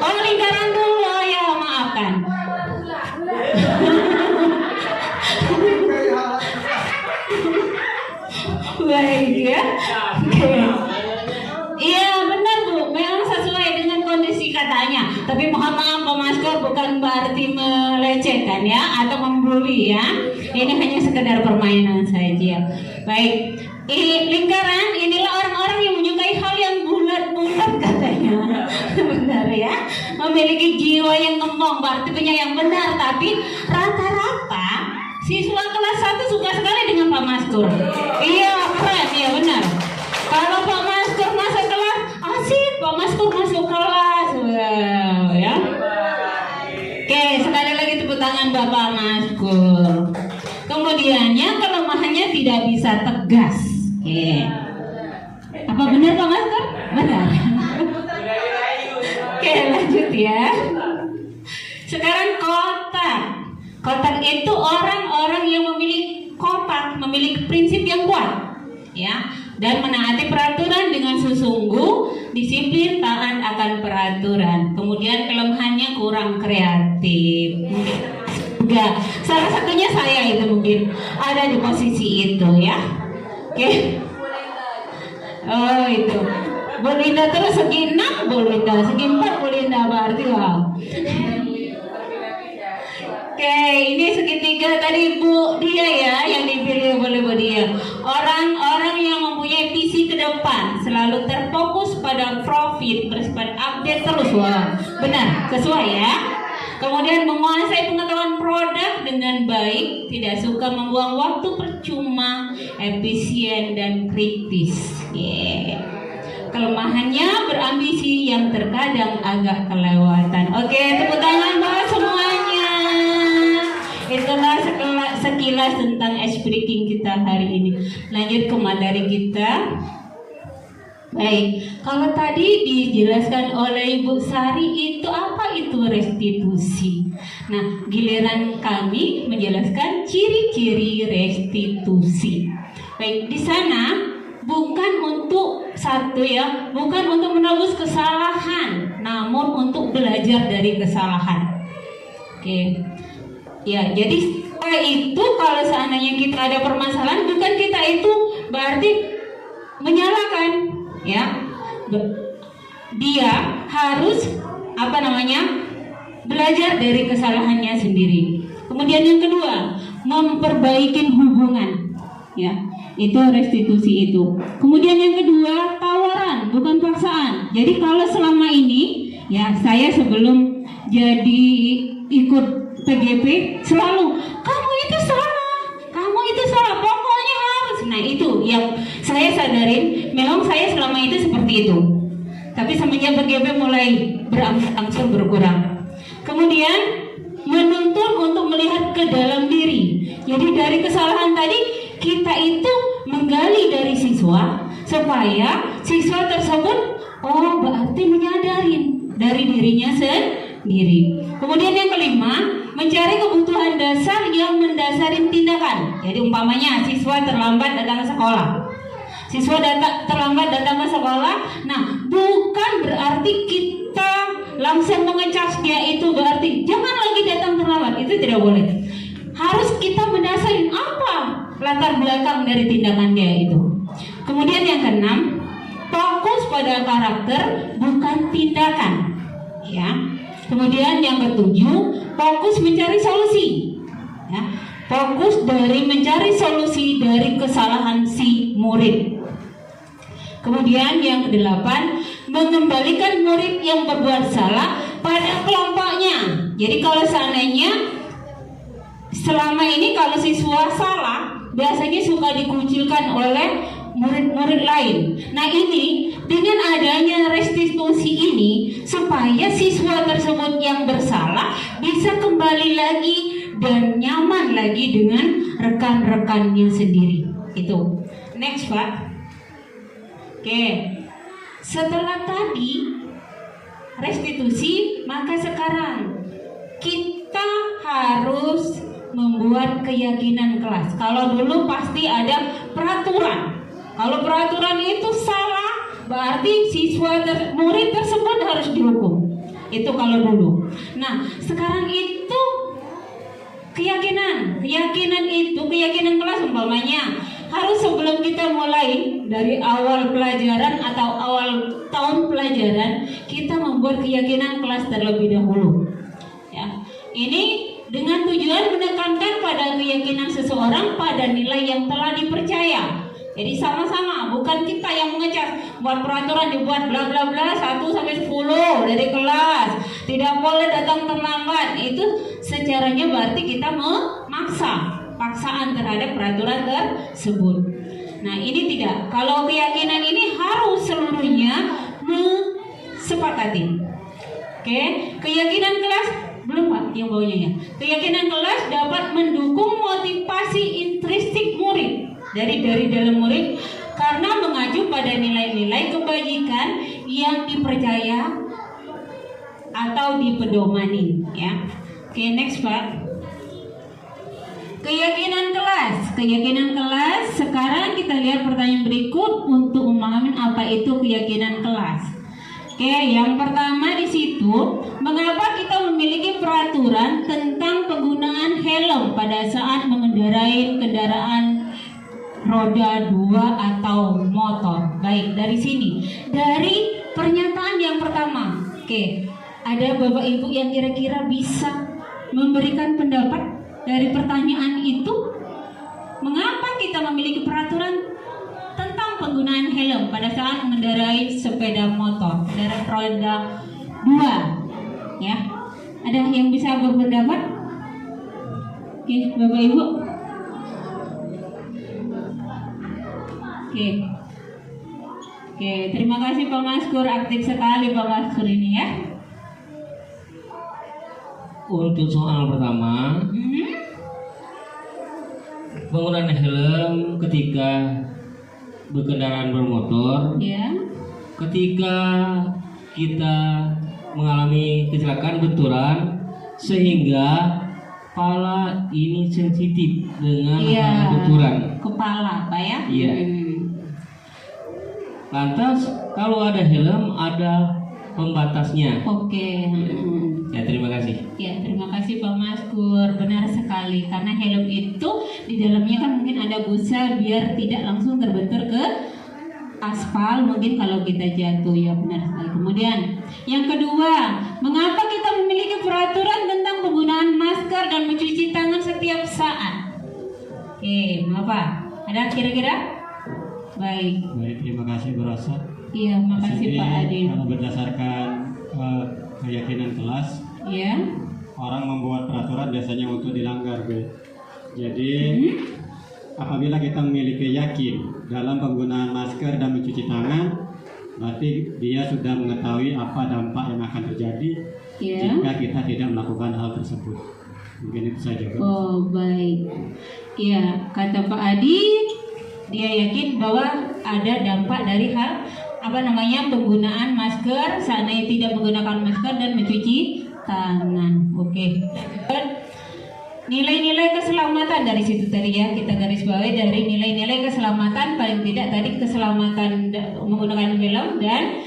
Oh, lingkaran dulu ya, maafkan. Baik ya. Oke. Iya benar Bu, memang sesuai dengan kondisi katanya. Tapi mohon maaf Pak Maskor, bukan berarti melecehkan ya atau membuli ya. Ini hanya sekedar permainan saja. Baik, lingkaran inilah orang-orang yang menyukai hal yang bulat-bulat katanya. Benar ya, memiliki jiwa yang ngomong, berarti punya yang benar. Tapi rata-rata siswa kelas 1 suka sekali dengan Pak Maskor. Iya keren, iya benar. Kalau Pak Maskor masuk kelas, asik Pak Maskor masuk kelas. Wow, ya. Oke, sekali lagi tepuk tangan Bapak Maskor. Kemudiannya kelemahannya tidak bisa tegas. Oke. Apa benar Pak Maskor? Benar. Oke, lanjut ya. Sekarang kotak. Kotak itu orang-orang yang memiliki kotak, memiliki prinsip yang kuat, ya, dan menaati peraturan dengan sesungguh, disiplin, taat akan peraturan. Kemudian kelemahannya kurang kreatif. Mungkin juga salah satunya saya itu mungkin ada di posisi itu ya. Oke. Oh itu. Bu Linda terus segi 6, Bu Linda segi 4, Bu Linda berarti wow. Oke, ini segitiga tadi Bu Dia ya yang dipilih oleh Bu Dia. Orang-orang yang mempunyai visi ke depan, selalu terfokus pada profit, bersifat update terus. Wah, benar, sesuai ya. Kemudian menguasai pengetahuan produk dengan baik, tidak suka membuang waktu percuma, efisien dan kritis. Kelemahannya berambisi yang terkadang agak kelewatan. Oke, tepuk tangan buat semuanya. Itulah sekilas tentang speaking kita hari ini. Lanjut ke materi kita. Baik, kalau tadi dijelaskan oleh Ibu Sari itu apa itu restitusi. Nah, giliran kami menjelaskan ciri-ciri restitusi. Baik, di sana bukan untuk satu ya, bukan untuk menebus kesalahan, namun untuk belajar dari kesalahan. Oke. Ya, jadi itu kalau seandainya kita ada permasalahan, bukan kita itu berarti menyalahkan, ya. Dia harus belajar dari kesalahannya sendiri. Kemudian yang kedua, memperbaiki hubungan, ya. Itu restitusi itu. Kemudian yang kedua, tawaran, bukan paksaan. Jadi kalau selama ini, ya saya sebelum jadi ikut PGP selalu kamu itu salah, pokoknya harus. Nah itu yang saya sadarin, memang saya selama itu seperti itu. Tapi semenjak PGP mulai berangsur berkurang. Kemudian menuntun untuk melihat ke dalam diri. Jadi dari kesalahan tadi kita itu menggali dari siswa supaya siswa tersebut berarti menyadarin dari dirinya sendiri. Kemudian yang kelima, mencari kebutuhan dasar yang mendasari tindakan. Jadi umpamanya siswa terlambat datang ke sekolah. Terlambat datang ke sekolah. Nah, bukan berarti kita langsung mengecas dia itu berarti jangan lagi datang terlambat. Itu tidak boleh. Harus kita mendasari apa latar belakang dari tindakan dia itu. Kemudian yang keenam, fokus pada karakter bukan tindakan. Ya. Kemudian yang ketujuh, fokus mencari solusi. Ya. Fokus dari mencari solusi dari kesalahan si murid. Kemudian yang kedelapan, mengembalikan murid yang berbuat salah pada kelompoknya. Jadi kalau seandainya selama ini kalau siswa salah, biasanya suka dikucilkan oleh murid-murid lain. Nah ini dengan adanya restitusi ini supaya siswa tersebut yang bersalah bisa kembali lagi dan nyaman lagi dengan rekan-rekannya sendiri. Itu. Next Pak. Oke. Setelah tadi restitusi, maka sekarang kita harus membuat membuat keyakinan kelas. Kalau dulu pasti ada peraturan. Kalau peraturan itu salah, berarti murid tersebut harus dihukum. Itu kalau dulu. Nah, sekarang itu keyakinan kelas umpamanya harus sebelum kita mulai dari awal pelajaran atau awal tahun pelajaran, kita membuat keyakinan kelas terlebih dahulu. Ya, ini dengan tujuan menekankan pada keyakinan seseorang pada nilai yang telah dipercaya. Jadi sama-sama, bukan kita yang mengecas, buat peraturan dibuat bla bla bla 1 sampai 10 dari kelas, tidak boleh datang terlambat. Itu secaranya berarti kita paksaan terhadap peraturan tersebut. Nah, ini tidak. Kalau keyakinan ini harus seluruhnya sepakati. Oke, keyakinan kelas belum Pak yang bawahnya ya. Keyakinan kelas dapat mendukung motivasi intrinsik murid dari dalam murid karena mengacu pada nilai-nilai kebajikan yang dipercaya atau dipedomani ya. Oke, next Pak. Keyakinan kelas. Sekarang kita lihat pertanyaan berikut untuk memahami apa itu keyakinan kelas. Oke, yang pertama di situ, mengapa kita memiliki peraturan tentang penggunaan helm pada saat mengendarai kendaraan roda 2 atau motor? Baik, dari sini. Dari pernyataan yang pertama. Oke, ada Bapak Ibu yang kira-kira bisa memberikan pendapat dari pertanyaan itu? Mengapa kita memiliki peraturan tentang penggunaan helm pada saat mengendarai sepeda motor kendaraan roda 2? Ya, ada yang bisa berpendapat? Oke, Bapak Ibu. Oke, terima kasih Pak Maskur, aktif sekali Pak Maskur ini ya.
Untuk soal pertama, penggunaan helm ketika berkendaraan bermotor,
Ya.
ketika kita mengalami kecelakaan benturan sehingga kepala ini sensitif dengan benturan.
Kepala, Pak ya?
Iya. Lantas kalau ada helm ada pembatasnya.
Oke.
Ya, terima kasih.
Ya, terima kasih Pak Maskur. Benar sekali, karena helm itu di dalamnya kan mungkin ada busa biar tidak langsung terbentur ke aspal mungkin kalau kita jatuh, ya benar sekali. Kemudian yang kedua, mengapa kita memiliki peraturan tentang penggunaan masker dan mencuci tangan setiap saat? Oke, mengapa? Ada kira-kira? Baik,
terima kasih Bu Rosa.
Iya, makasih Pak Adi.
Kalau berdasarkan keyakinan kelas,
Ya.
orang membuat peraturan biasanya untuk dilanggar, Bu. Jadi apabila kita memiliki yakin dalam penggunaan masker dan mencuci tangan, berarti dia sudah mengetahui apa dampak yang akan terjadi jika kita tidak melakukan hal tersebut. Mungkin itu saja, Bu.
Oh, baik. Ya, kata Pak Adi, dia yakin bahwa ada dampak dari hal penggunaan masker, seandainya tidak menggunakan masker dan mencuci tangan. Oke. Nilai-nilai keselamatan dari situ tadi ya, kita garis bawahi dari nilai-nilai keselamatan, paling tidak tadi keselamatan menggunakan helm dan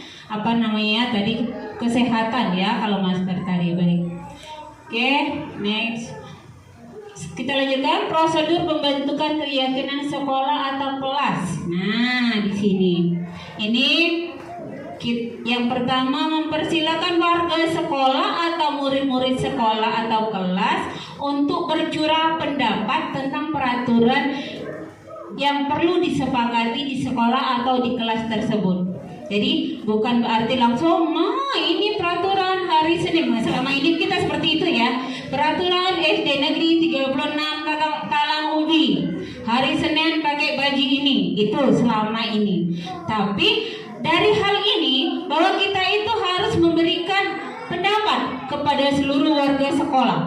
tadi kesehatan ya kalau masker tadi. Baik. Oke, next. Kita lanjutkan prosedur pembentukan keyakinan sekolah atau kelas. Nah, di sini. Ini yang pertama, mempersilakan warga sekolah atau murid-murid sekolah atau kelas untuk bercurah pendapat tentang peraturan yang perlu disepakati di sekolah atau di kelas tersebut. Jadi bukan berarti langsung, ini peraturan hari Senin. Selama ini kita seperti itu ya. Peraturan SD Negeri 36 Talang Ubi, hari Senin pakai baju ini. Itu selama ini. Tapi dari hal ini bahwa kita itu harus memberikan pendapat kepada seluruh warga sekolah.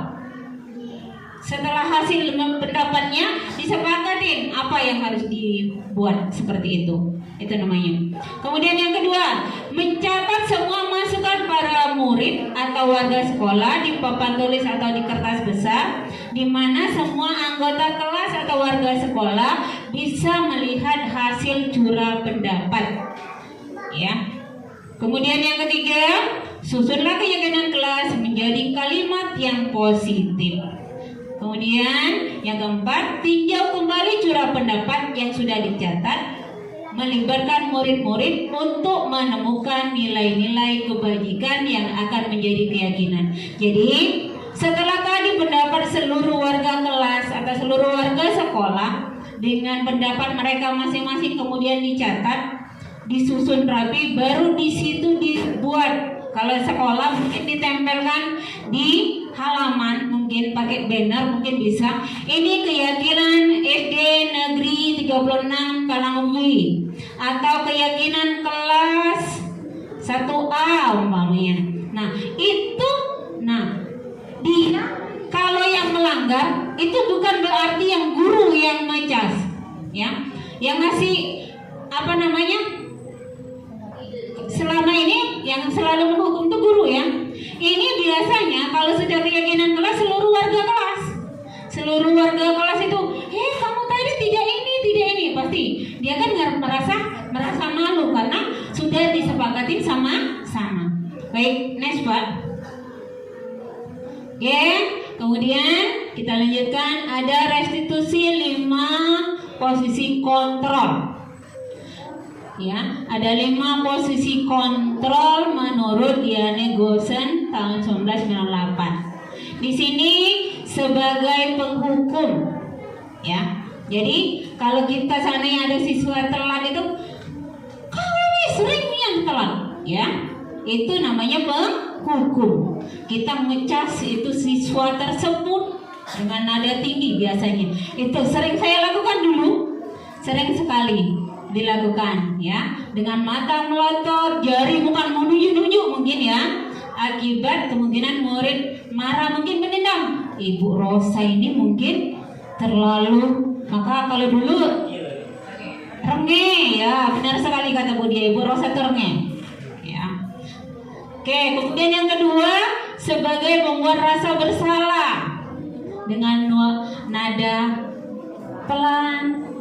Setelah hasil pendapatnya disepakatin apa yang harus dibuat seperti itu. Itu namanya. Kemudian yang kedua, mencatat semua masukan para murid atau warga sekolah di papan tulis atau di kertas besar, di mana semua anggota kelas atau warga sekolah bisa melihat hasil curah pendapat. Ya. Kemudian yang ketiga, susunlah keyakinan kelas menjadi kalimat yang positif. Kemudian yang keempat, tinjau kembali curah pendapat yang sudah dicatat, melibatkan murid-murid untuk menemukan nilai-nilai kebajikan yang akan menjadi keyakinan. Jadi setelah tadi pendapat seluruh warga kelas atau seluruh warga sekolah dengan pendapat mereka masing-masing kemudian dicatat, disusun rapi, baru di situ dibuat. Kalau sekolah mungkin ditempelkan di halaman, mungkin pakai banner, mungkin bisa. Ini keyakinan SD Negeri 36 Kalangui atau keyakinan kelas 1A umpamanya. Nah, itu dia kalau yang melanggar itu bukan berarti yang guru yang ngecas, ya. Yang ngasih selama ini yang selalu menghukum itu guru ya. Ini biasanya kalau sudah keyakinan kelas seluruh warga kelas itu, kamu tadi tidak ini, pasti dia kan merasa malu karena sudah disepakatin sama-sama. Baik, next Pak. Oke, kemudian kita lanjutkan, ada restitusi 5 posisi kontrol. Ya, ada 5 posisi kontrol menurut Diane Goosen tahun 1998. Di sini sebagai penghukum, ya. Jadi kalau kita seandainya ada siswa telat itu, kau ini sering yang telat, ya. Itu namanya penghukum. Kita ngecas itu siswa tersebut dengan nada tinggi biasanya. Itu sering saya lakukan dulu, sering sekali dilakukan, ya, dengan mata melotot, jari bukan menunjuk-nunjuk mungkin ya, akibat kemungkinan murid marah, mungkin menendang. Ibu Rosa ini mungkin terlalu, maka kalau dulu renge, ya benar sekali kata Bu Dia, Ibu Rosa renge, ya. Oke, kemudian yang kedua, sebagai membuat rasa bersalah dengan nada pelan,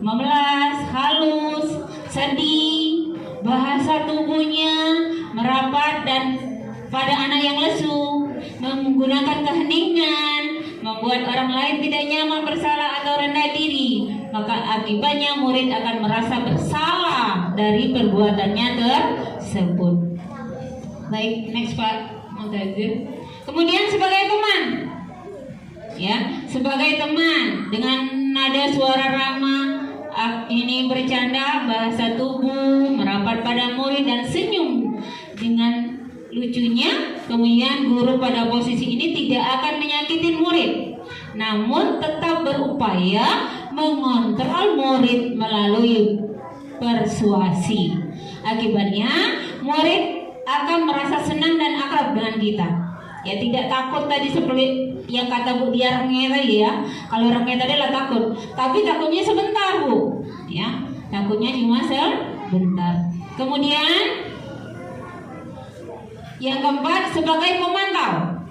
memelas, halus, sedih, bahasa tubuhnya merapat dan pada anak yang lesu, menggunakan keheningan, membuat orang lain tidak nyaman, bersalah atau rendah diri, maka akibatnya murid akan merasa bersalah dari perbuatannya tersebut. Baik, next Pak Muntazir. Kemudian sebagai teman, ya, sebagai teman dengan nada suara ramah, ini bercanda, bahasa tubuh merapat pada murid dan senyum dengan lucunya. Kemudian guru pada posisi ini tidak akan menyakitin murid, namun tetap berupaya mengontrol murid melalui persuasi. Akibatnya murid akan merasa senang dan akrab dengan kita. Ya, tidak takut tadi seperti yang kata Bu Dia renge tadi ya. Kalau renge tadi lah takut, tapi takutnya sebentar Bu, ya, takutnya cuma sebentar. Kemudian yang keempat, sebagai pemantau.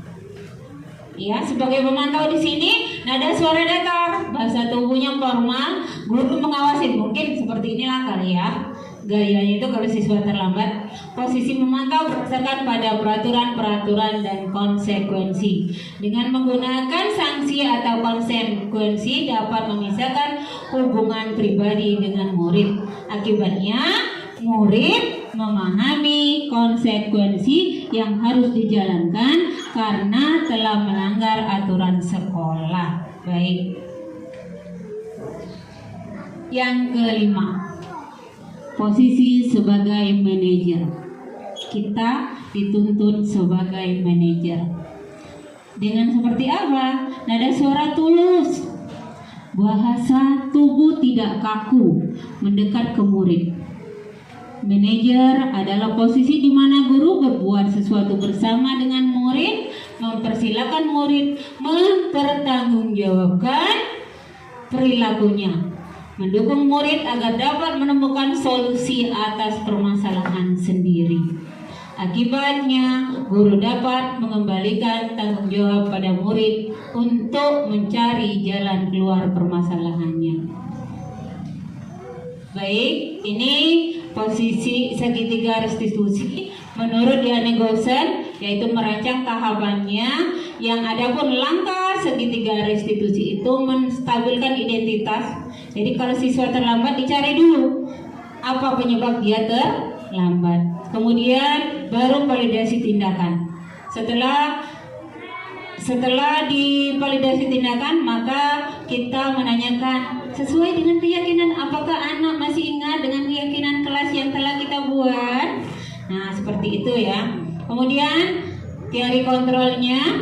Ya, sebagai pemantau di sini nada suara datar, bahasa tubuhnya formal, guru mengawasi, mungkin seperti inilah kali ya. Gayanya itu kalau siswa terlambat, posisi memantau berdasarkan pada peraturan-peraturan dan konsekuensi. Dengan menggunakan sanksi atau konsekuensi dapat memisahkan hubungan pribadi dengan murid. Akibatnya murid memahami konsekuensi yang harus dijalankan karena telah melanggar aturan sekolah. Baik. Yang kelima, posisi sebagai manajer. Kita dituntut sebagai manajer. Dengan seperti apa? Nada suara tulus, bahasa tubuh tidak kaku, mendekat ke murid. Manajer adalah posisi di mana guru berbuat sesuatu bersama dengan murid, mempersilakan murid mempertanggungjawabkan perilakunya, mendukung murid agar dapat menemukan solusi atas permasalahan sendiri. Akibatnya, guru dapat mengembalikan tanggung jawab pada murid untuk mencari jalan keluar permasalahannya. Baik, ini posisi segitiga restitusi menurut Diane Goosen, yaitu merancang tahapannya. Yang adapun langkah segitiga restitusi itu menstabilkan identitas. Jadi kalau siswa terlambat, dicari dulu apa penyebab dia terlambat. Kemudian baru validasi tindakan. Setelah divalidasi tindakan, maka kita menanyakan sesuai dengan keyakinan, apakah anak masih ingat dengan keyakinan kelas yang telah kita buat. Nah, seperti itu ya. Kemudian teori kontrolnya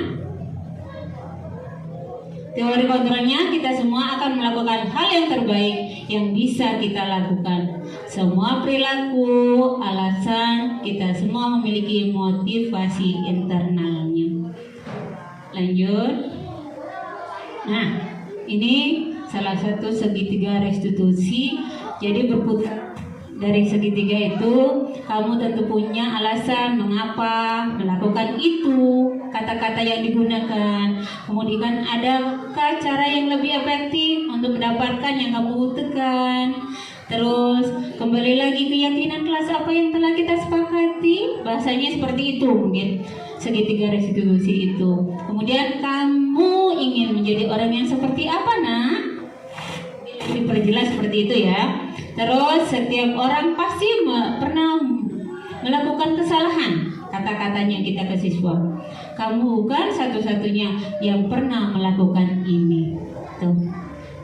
kita semua akan melakukan hal yang terbaik yang bisa kita lakukan. Semua perilaku, alasan, kita semua memiliki motivasi internalnya. Lanjut. Nah, ini salah satu segitiga restitusi. Jadi berputar dari segitiga itu, kamu tentu punya alasan mengapa melakukan itu, kata-kata yang digunakan. Kemudian adakah cara yang lebih efektif untuk mendapatkan yang kamu butuhkan. Terus kembali lagi keyakinan kelas apa yang telah kita sepakati, bahasanya seperti itu mungkin segitiga restitusi itu. Kemudian kamu ingin menjadi orang yang seperti apa, nak? Diperjelas seperti itu ya. Terus setiap orang pasti pernah melakukan kesalahan, kata-katanya kita ke siswa. Kamu bukan satu-satunya yang pernah melakukan ini. Tuh.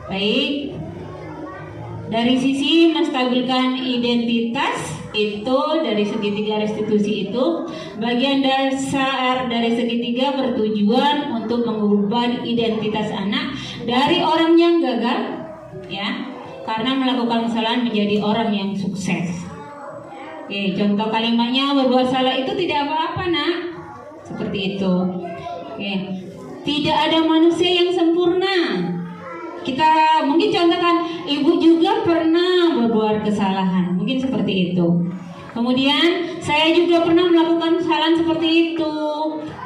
Baik. Dari sisi menstabilkan identitas itu, dari segitiga restitusi itu, bagian dasar dari segitiga bertujuan untuk mengubah identitas anak dari orang yang gagal, ya, karena melakukan kesalahan menjadi orang yang sukses. Oke, contoh kalimatnya, berbuat salah itu tidak apa-apa, nak. Seperti itu. Oke, tidak ada manusia yang sempurna. Kita mungkin contohkan, ibu juga pernah berbuat kesalahan, mungkin seperti itu. Kemudian saya juga pernah melakukan kesalahan seperti itu.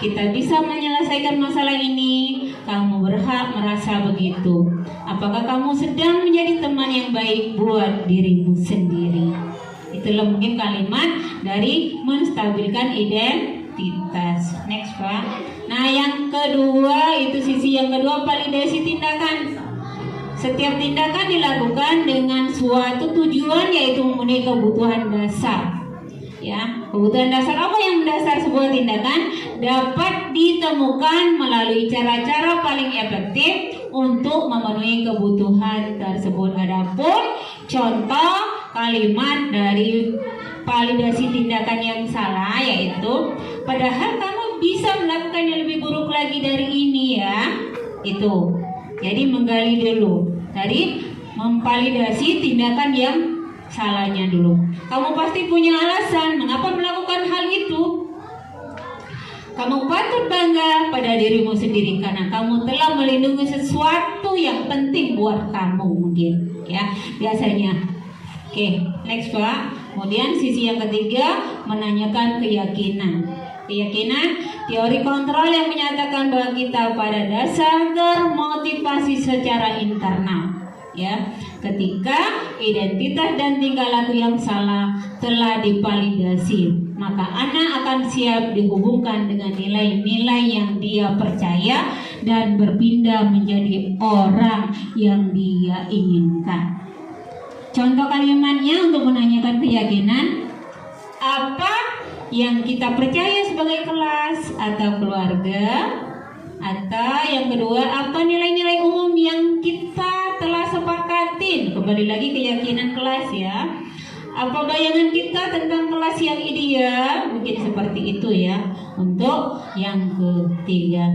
Kita bisa menyelesaikan masalah ini. Kamu berhak merasa begitu. Apakah kamu sedang menjadi teman yang baik buat dirimu sendiri? Itulah mungkin kalimat dari menstabilkan identitas. Next, Pak. Nah, yang kedua itu sisi yang kedua, validasi tindakan. Setiap tindakan dilakukan dengan suatu tujuan, yaitu memenuhi kebutuhan dasar. Ya, kebutuhan dasar apa yang mendasar sebuah tindakan dapat ditemukan melalui cara-cara paling efektif untuk memenuhi kebutuhan tersebut. Adapun contoh kalimat dari validasi tindakan yang salah, yaitu padahal kamu bisa melakukan yang lebih buruk lagi dari ini, ya. Itu. Jadi menggali dulu dari memvalidasi tindakan yang salahnya dulu. Kamu pasti punya alasan mengapa melakukan hal itu. Kamu patut bangga pada dirimu sendiri karena kamu telah melindungi sesuatu yang penting buat kamu mungkin, ya, biasanya. Oke, next, Pak. Kemudian sisi yang ketiga, menanyakan keyakinan. Keyakinan, teori kontrol yang menyatakan bahwa kita pada dasar termotivasi secara internal, ya. Ketika identitas dan tingkah laku yang salah telah divalidasi, maka anak akan siap dihubungkan dengan nilai-nilai yang dia percaya dan berpindah menjadi orang yang dia inginkan. Contoh kalimatnya untuk menanyakan keyakinan, apa yang kita percaya sebagai kelas atau keluarga, atau yang kedua, apa nilai-nilai umum yang kita telah sepakatin. Kembali lagi keyakinan kelas, ya. Apa bayangan kita tentang kelas yang ideal, mungkin seperti itu, ya. Untuk yang ketiga.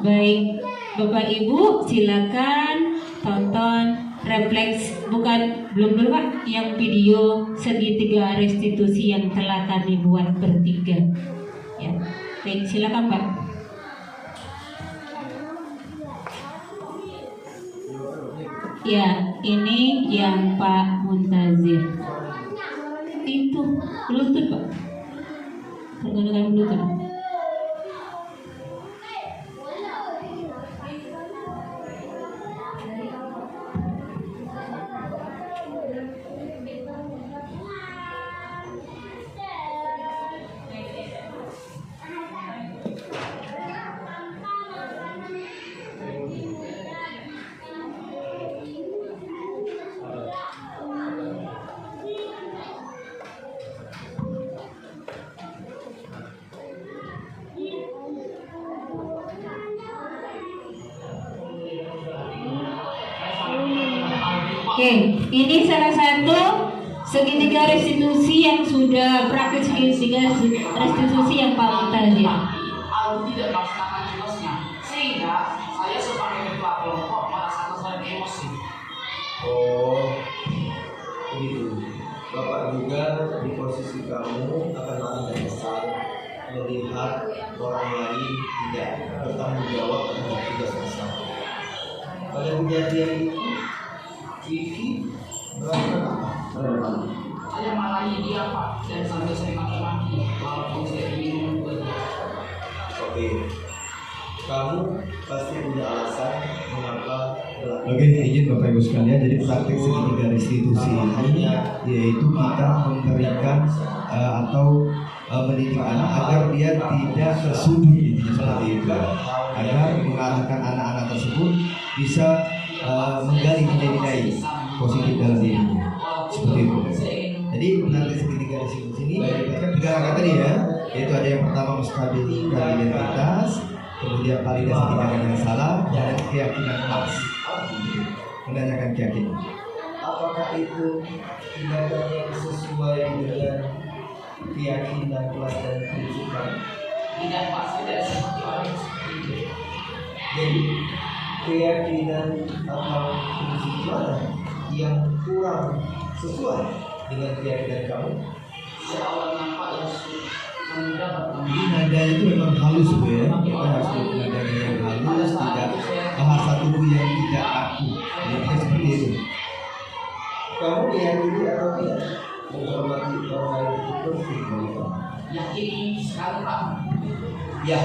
Baik, Bapak Ibu, silakan tonton refleks, belum dulu, Pak, yang video segitiga restitusi yang telah kami buat bertiga, ya. Baik, silakan, Pak. Ya, ini yang Pak Muntazir. Itu Bluetooth, Pak. Pergunakan Bluetooth. Oke, ini salah satu segitiga restitusi yang sudah praktis segitiga restitusi yang Pak Muntazir.
Aku tidak melaksanakan tugasnya, sehingga saya sebagai ketua kelompok merasakan saya emosi.
Oh, begitu. Bapak juga di posisi kamu akan sangat kesal melihat orang lain tidak bertanggung jawab terhadap tugas bersama. Pada kejadian itu, Vicky melakukan apa?
Saya marahi dia, Pak, dan sampai saya maki-maki walaupun saya ingin membuat dia.
Oke, kamu pasti punya alasan mengapa melakukan.
Oke, izin Bapak Ibu sekalian, jadi praktik segitiga restitusi ini yaitu kita memberikan atau mendidik anak agar dia tidak tersudut, intinya seperti itu, agar mengarahkan anak-anak tersebut bisa menggali nilai-nilai positif dalam dirinya, seperti itu. Jadi praktik segitiga restitusi ini melibatkan 3 langkah tadi ya, yaitu ada yang pertama menstabilkan identitas, kemudian validasi tindakan yang salah, dan keyakinan pas. Menanyakan keyakinan.
Apakah itu tindakan yang sesuai dengan keyakinan kelas dan prinsipnya?
Tidak, Pak, tidak seperti orang seperti itu.
Jadi keyakinan atau prinsip mana yang kurang sesuai dengan keyakinan kamu?
Seawal nampak yang mendapat
Jadi nadanya itu memang halus Bu ya. Kita harus nadanya yang halus, tidak bahasa tubuh yang tidak kaku. Jadi seperti itu.
Kamu meyakini atau tidak menghormati orang lain itu penting bagi kamu?
yakini sekali, Pak.
Ya,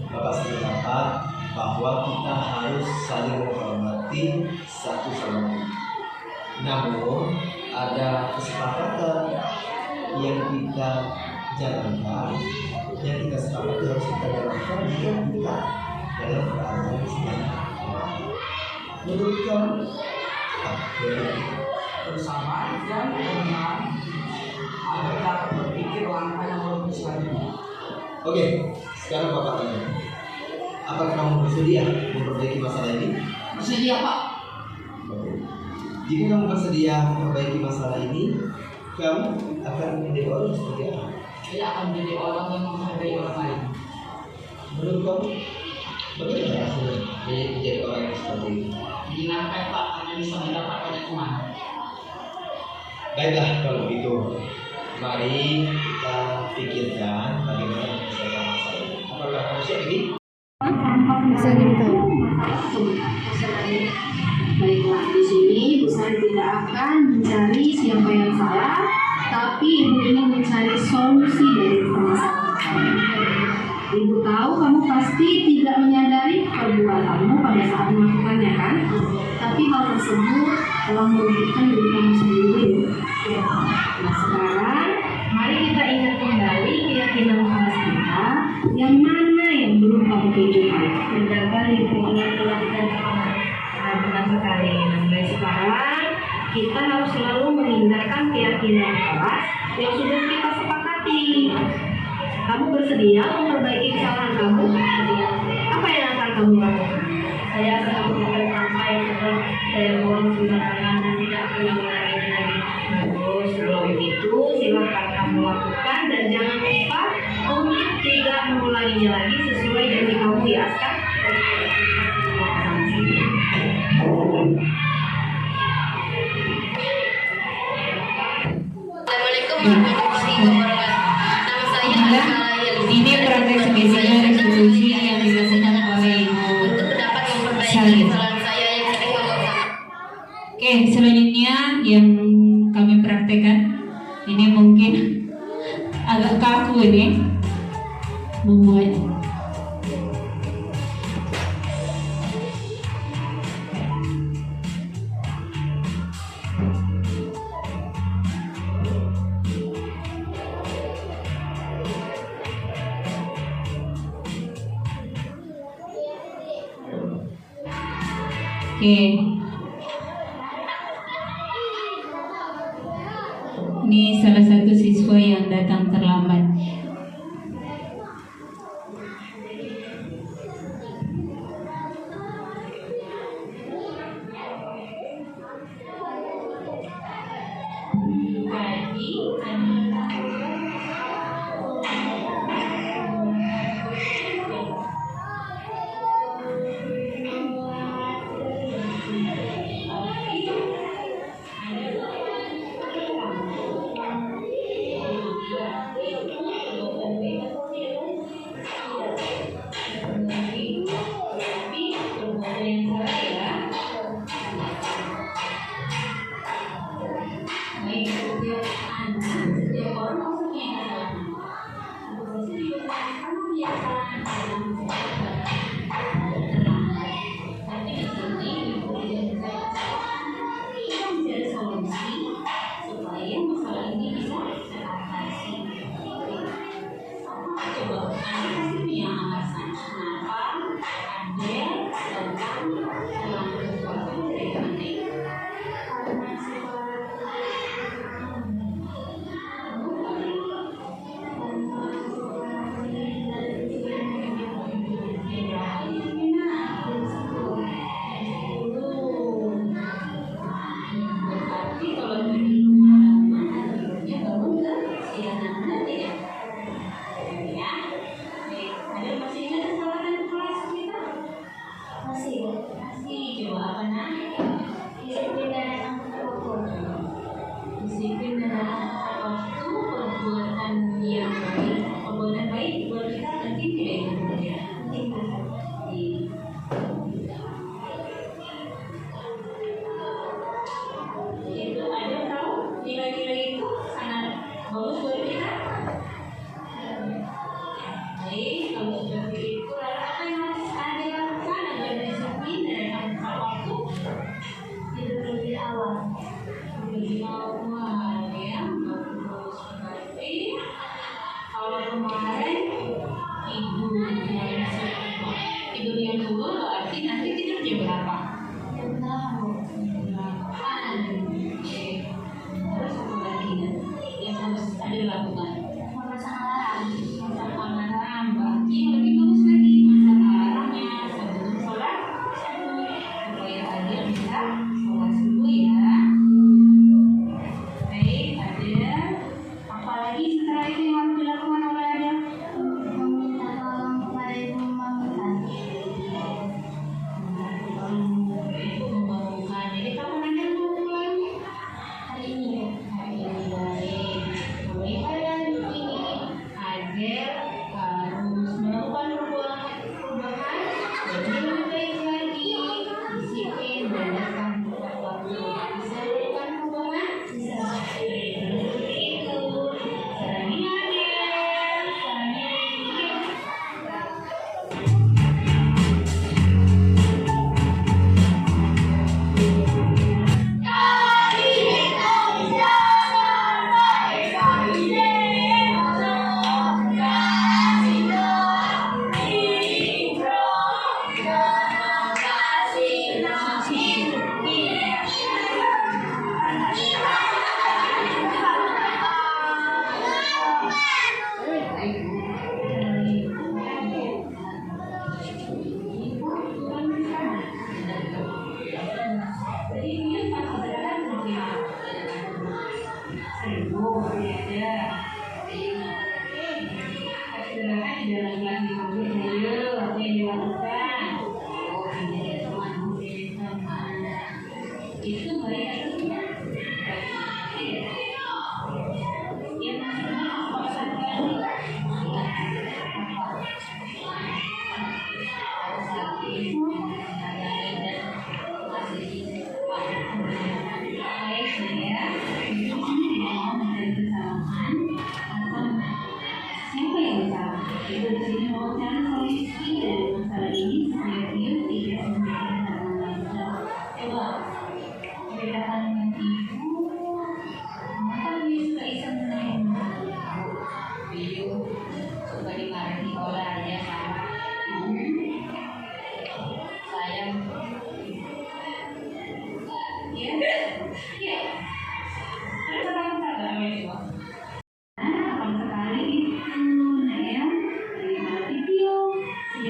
Bapak sependapat bahwa kita harus saling menghormati satu sama lain. Namun ada kesepakatan yang kita jalankan, yang kita sepakati harus kita jalankan jika kita dalam keadaan sedang. Menurut kamu,
Bersama dan dengan agar dapat berpikir langkah yang lebih selanjutnya.
Oke, sekarang Bapak tanya, apakah kamu bersedia memperbaiki masalah ini?
Bersedia, Pak.
Oke. Jika kamu bersedia memperbaiki masalah ini, kamu akan menjadi orang seperti apa?
Saya akan menjadi orang yang menghargai orang lain.
Menurut kamu, bagaimana hasilnya menjadi orang yang seperti ini?
Menyenangkan, Pak, karena bisa mendapat banyak teman.
Baiklah kalau begitu, mari kita pikirkan bagaimana menyelesaikan masalah ini. Apakah kamu siap ini?
Bisa diminta.
Baiklah, di sini Bu Sari tidak akan mencari siapa yang salah, tapi Ibu ingin mencari solusi dari permasalahan. Ibu tahu kamu pasti tidak menyadari perbuatanmu pada saat melakukannya kan? Tapi hal tersebut telah merugikan diri kamu sendiri. Nah sekarang, mari kita ingat kembali keyakinan kelas kita, yang mana yang belum kamu tunjukkan. Menjaga lingkungan kelas dan benar sekali. Nah, mulai sekarang kita harus selalu menghindarkan keyakinan keras yang sudah kita sepakati. Kamu bersedia memperbaiki kesalahan kamu? Apa yang akan kamu lakukan? Saya akan melakukan apa yang sudah saya buang sembarangan dan tidak akan mengulanginya lagi. Terus kalau begitu silahkan kamu lakukan dan jangan lupa untuk tidak mengulanginya lagi sesuai janji kamu di askar.
Assalamualaikum warahmatullahi wabarakatuh. Nama saya Alkalayel.
Ini praktek segitiga restitusi yang dilakukan oleh Ibu
Untuk dapat memperbaiki
Salim.
kesalahan saya yang sering membuat
Oke. Ini salah satu siswa yang datang terlambat.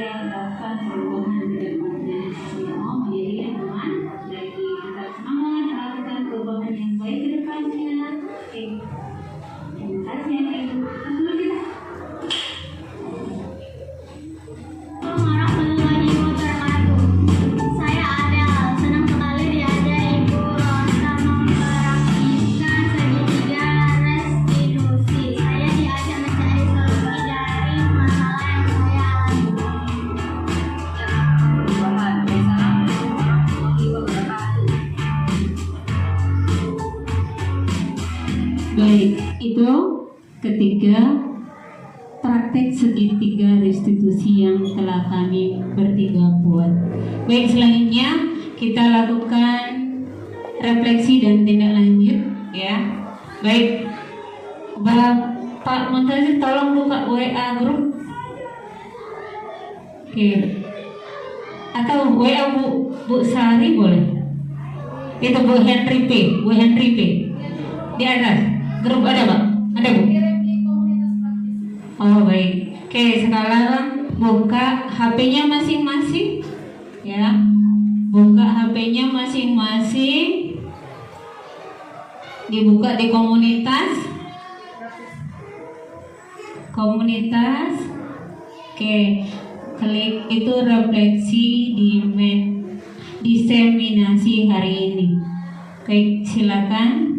dapat perubahan di depannya semua menjadi aman lagi tetap semangat melakukan perubahan yang baik ke depannya. Oke. Terima kasih Ibu.
Warahmatullahi wabarakatuh. Saya Adel, senang sekali diajak Ibu Rosa mempraktikkan segitiga restitusi. Saya diajak mencari solusi dari masalah yang saya alami.
Baik, itu ketiga praktek segitiga restitusi yang telah kami bertiga buat. Baik, selanjutnya kita lakukan refleksi dan tindak lanjut ya. Baik, Pak Muntazir tolong buka WA grup. Oke. Atau WA Bu Sari boleh. Itu Bu Henry P. Di atas grup ada Pak? Ada Bu? Oh baik. Oke, sekarang buka HP-nya masing-masing ya. Buka HP-nya masing-masing. Dibuka di komunitas. Oke, klik itu refleksi diseminasi hari ini. Baik, silakan.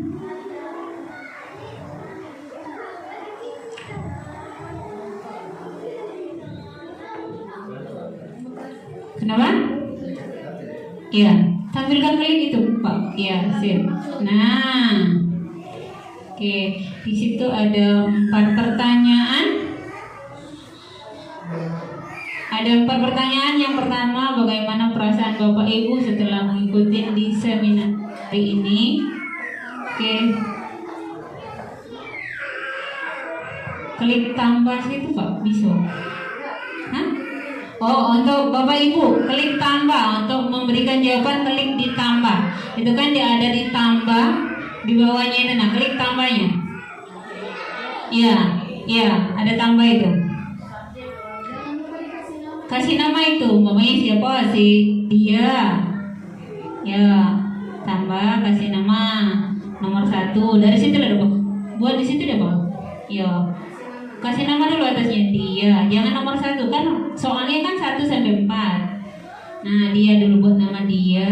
Kenapa? Ya, tampilkan klik itu Pak. Ya, sip. Nah, oke, di situ ada 4 pertanyaan. Ada 4 pertanyaan. Yang pertama, bagaimana perasaan Bapak Ibu setelah mengikuti di seminar hari ini? Oke. Klik tambah situ Pak, bisa. Hah? Oh, untuk Bapak Ibu klik tambah, untuk memberikan jawaban klik ditambah. Itu kan dia ada ditambah di bawahnya itu, nah klik tambahnya. Iya, ada tambah itu. Kasih nama itu, mamanya siapa sih? Dia. Ya, tambah kasih nama nomor 1. Dari situ lah Pak. Buat di situ deh Pak. Ya. Kasih nama dulu atasnya dia, jangan nomor 1 kan soalnya kan 1 sampai 4. Nah dia dulu buat nama dia.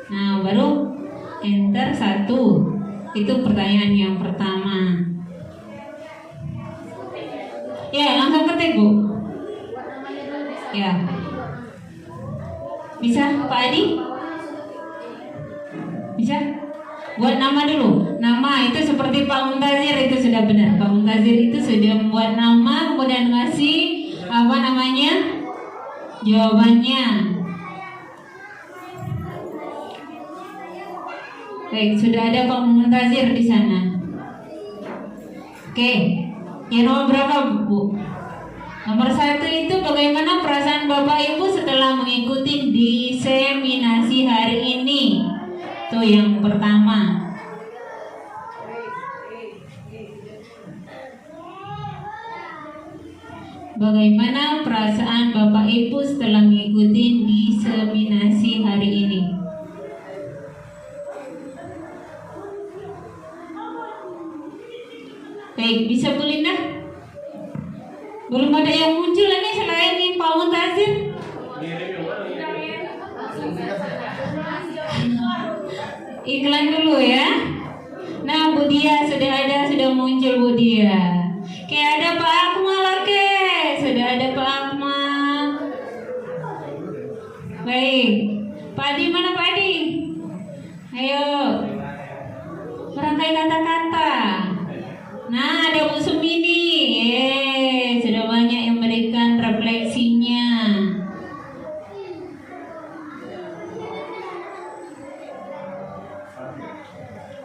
Nah baru enter 1. Itu pertanyaan yang pertama. Ya langsung ketik Bu. Ya. Bisa Pak Adi? Bisa? Buat nama dulu. Nama itu seperti Pak Muntazir itu sudah benar. Pak Muntazir itu sudah membuat nama, kemudian ngasih apa namanya? Jawabannya. Baik, sudah ada Pak Muntazir di sana. Oke. Yang nomor berapa, Bu? Nomor 1 itu bagaimana perasaan Bapak Ibu setelah mengikuti diseminasi hari ini? Itu yang pertama. Bagaimana perasaan Bapak Ibu setelah mengikuti diseminasi hari ini? Baik, bisa Bu Linda? Belum ada yang muncul ini selain ini Pak Muntazir. Iklan dulu ya. Nah Bu Dia sudah muncul Bu Dia. Kayak ada Pak Akmal oke. Sudah ada Pak Akmal. Baik. Pak Adi mana Pak Adi? Ayo. Merangkai kata-kata. Nah ada Bu Sumini. Sudah banyak yang memberikan refleksinya.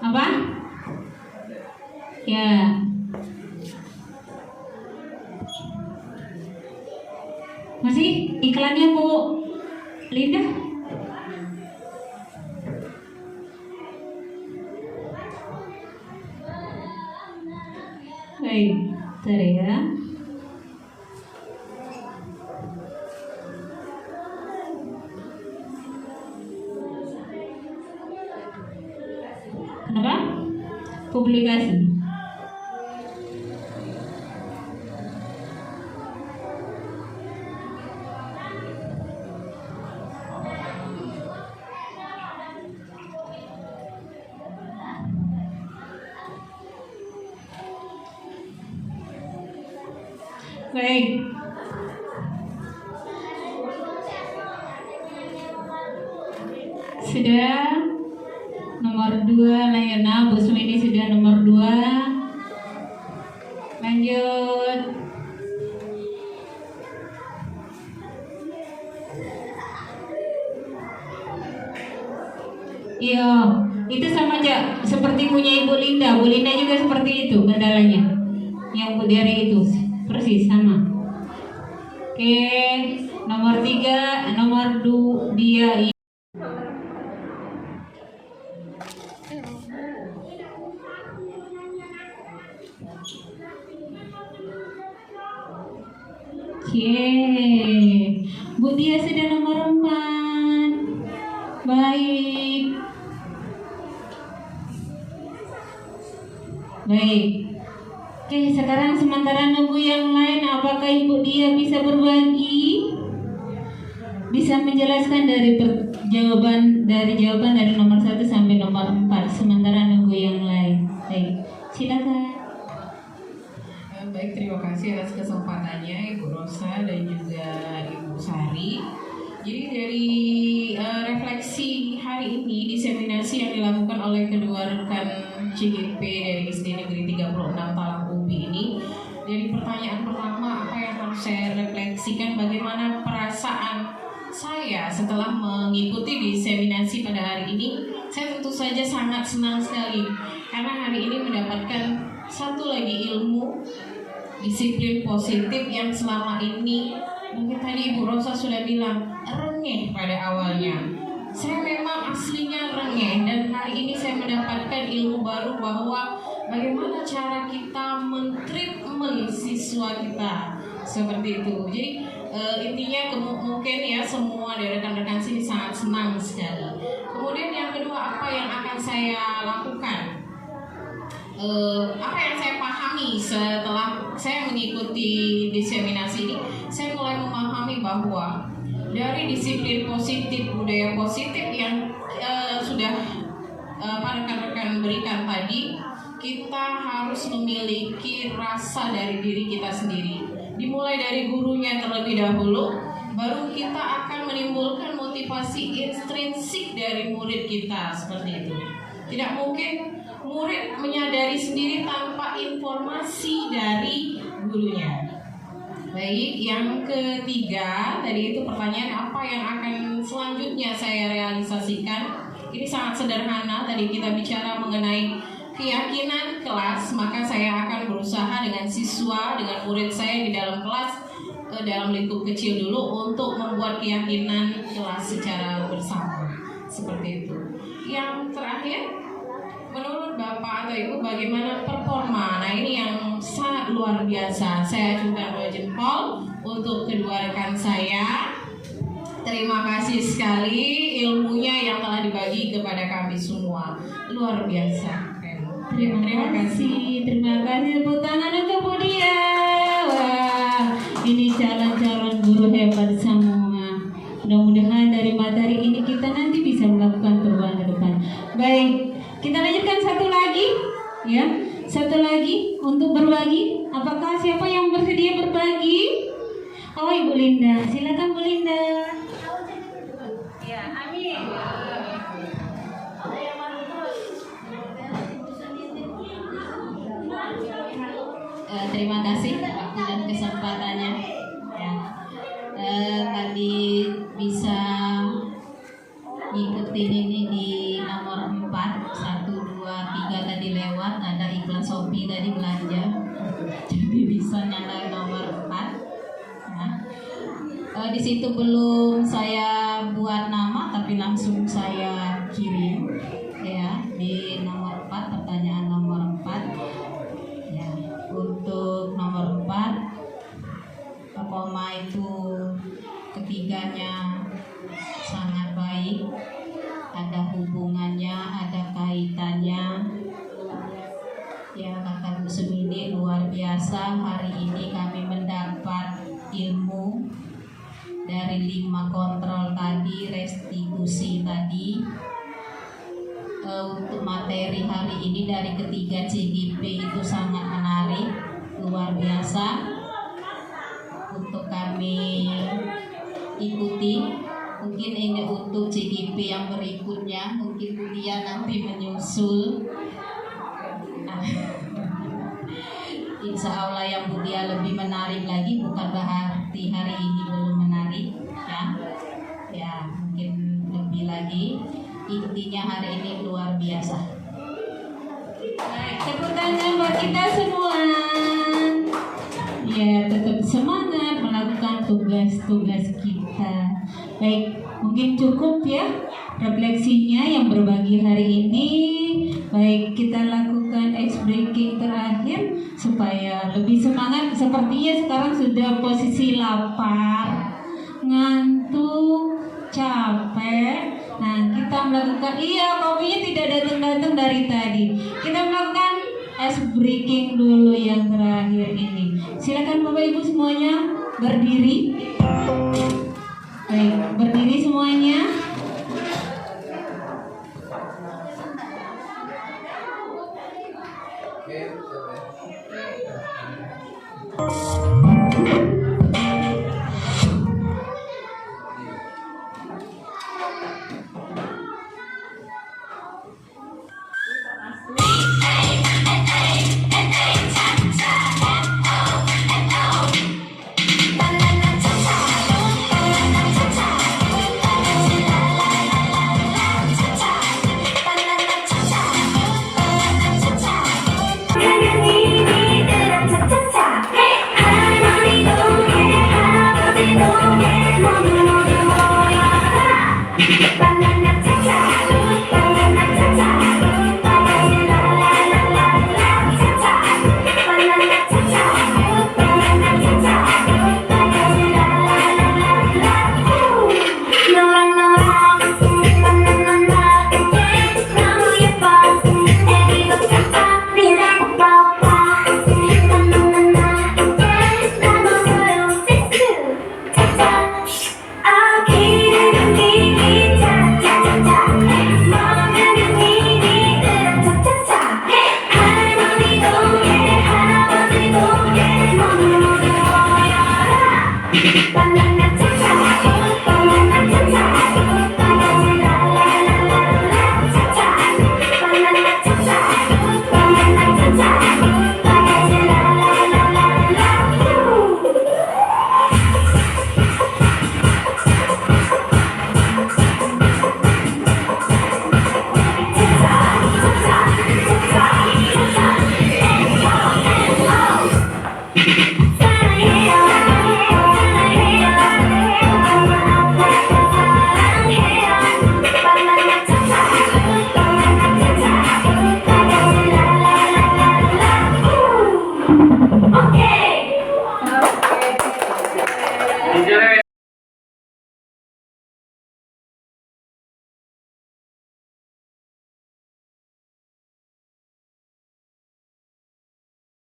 Apa? Ya. Masih iklannya Bu Linda? Baik, bentar ya. publikasi. Baik. Sudah nomor 2 Layana, Bu Sumini sudah nomor 2. Lanjut. Iya, itu sama aja seperti punya Ibu Linda. Bu Linda juga seperti itu kendalanya. Yang Bu Deri itu persis sama. Oke, nomor 3, nomor 2 dia. Oke, Bu Dia sudah nomor 4. Baik. Baik. Oke, sekarang sementara nunggu yang lain, apakah Ibu Dia bisa berbagi? Bisa menjelaskan dari jawaban dari nomor 1 sampai nomor 4 sementara nunggu yang lain. Baik, silakan.
Baik, terima kasih atas kesempatannya Ibu Rosa dan juga Ibu Sari. Jadi dari refleksi hari ini, diseminasi yang dilakukan oleh kedua rekan CGP dari SD Negeri 36 Talang Ubi ini, dari pertanyaan pertama, apa yang harus saya refleksikan, bagaimana perasaan saya setelah mengikuti diseminasi pada hari ini. Saya tentu saja sangat senang sekali karena hari ini mendapatkan satu lagi ilmu disiplin positif yang selama ini mungkin tadi Ibu Rosa sudah bilang rengeh pada awalnya. Saya memang aslinya rengeh dan hari ini saya mendapatkan ilmu baru bahwa bagaimana cara kita men-treatment siswa kita seperti itu. Jadi intinya mungkin ya semua dari rekan-rekan sini sangat senang sekali. Kemudian yang kedua, apa yang akan saya lakukan? Apa yang saya pahami setelah saya mengikuti diseminasi ini, saya mulai memahami bahwa dari disiplin positif, budaya positif yang sudah rekan-rekan berikan tadi, kita harus memiliki rasa dari diri kita sendiri. Dimulai dari gurunya terlebih dahulu, baru kita akan menimbulkan motivasi intrinsik dari murid kita seperti itu. Tidak mungkin murid menyadari sendiri tanpa informasi dari gurunya. Baik, yang ketiga tadi itu pertanyaan apa yang akan selanjutnya saya realisasikan. Ini sangat sederhana, tadi kita bicara mengenai keyakinan kelas, maka saya akan berusaha dengan siswa, dengan murid saya di dalam kelas, dalam lingkup kecil dulu untuk membuat keyakinan kelas secara bersama. Seperti itu. Yang terakhir, menurut Bapak atau Ibu bagaimana performa? Nah, ini yang sangat luar biasa. Saya ajukan 2 jempol untuk kedua rekan saya. Terima kasih sekali ilmunya yang telah dibagi kepada kami semua. Luar biasa. Terima kasih.
Terima kasih. Tepuk tangan untuk Bu Dia. Wah, ini calon-calon guru hebat semua. Mudah-mudahan dari materi ini kita nanti bisa melakukan perubahan ke depan. Baik. Kita lanjutkan satu lagi, ya. Satu lagi untuk berbagi. Apakah siapa yang bersedia berbagi? Oh, Ibu Linda, silakan Bu Linda. Ya, amin.
Terima kasih waktu dan kesempatannya. Ya. Tadi bisa ngikutin ini di nomor 4, 1, 2, 3 tadi lewat, ada iklan Shopee tadi belanja, jadi bisa nyalain nomor 4. Nah, di situ belum saya buat nama tapi langsung saya kirim ya di nomor 4, pertanyaan nomor 4 ya. Untuk nomor 4 performa itu ketiganya sangat baik, ada hubungannya, ada kaitannya dari 5 kontrol tadi, restitusi tadi. Untuk materi hari ini dari ketiga CGP itu sangat menarik, luar biasa untuk kami ikuti. Mungkin ini untuk CGP yang berikutnya, mungkin Budia nanti menyusul. Insya Allah yang Budia lebih menarik lagi, bukan berarti hari ini belum menarik, ya mungkin lebih lagi. Intinya hari ini luar biasa.
Baik, tepuk tangan buat kita semua. Ya, tetap semangat melakukan tugas-tugas kita. Baik, mungkin cukup ya refleksinya yang berbagi hari ini. Baik, kita lakukan ice breaking terakhir supaya lebih semangat. Sepertinya sekarang sudah posisi lapar, ngantuk, capek. Nah, kita melakukan, kopinya tidak datang-datang dari tadi. Kita melakukan ice breaking dulu yang terakhir ini. Silakan Bapak Ibu semuanya berdiri. Baik, berdiri semuanya.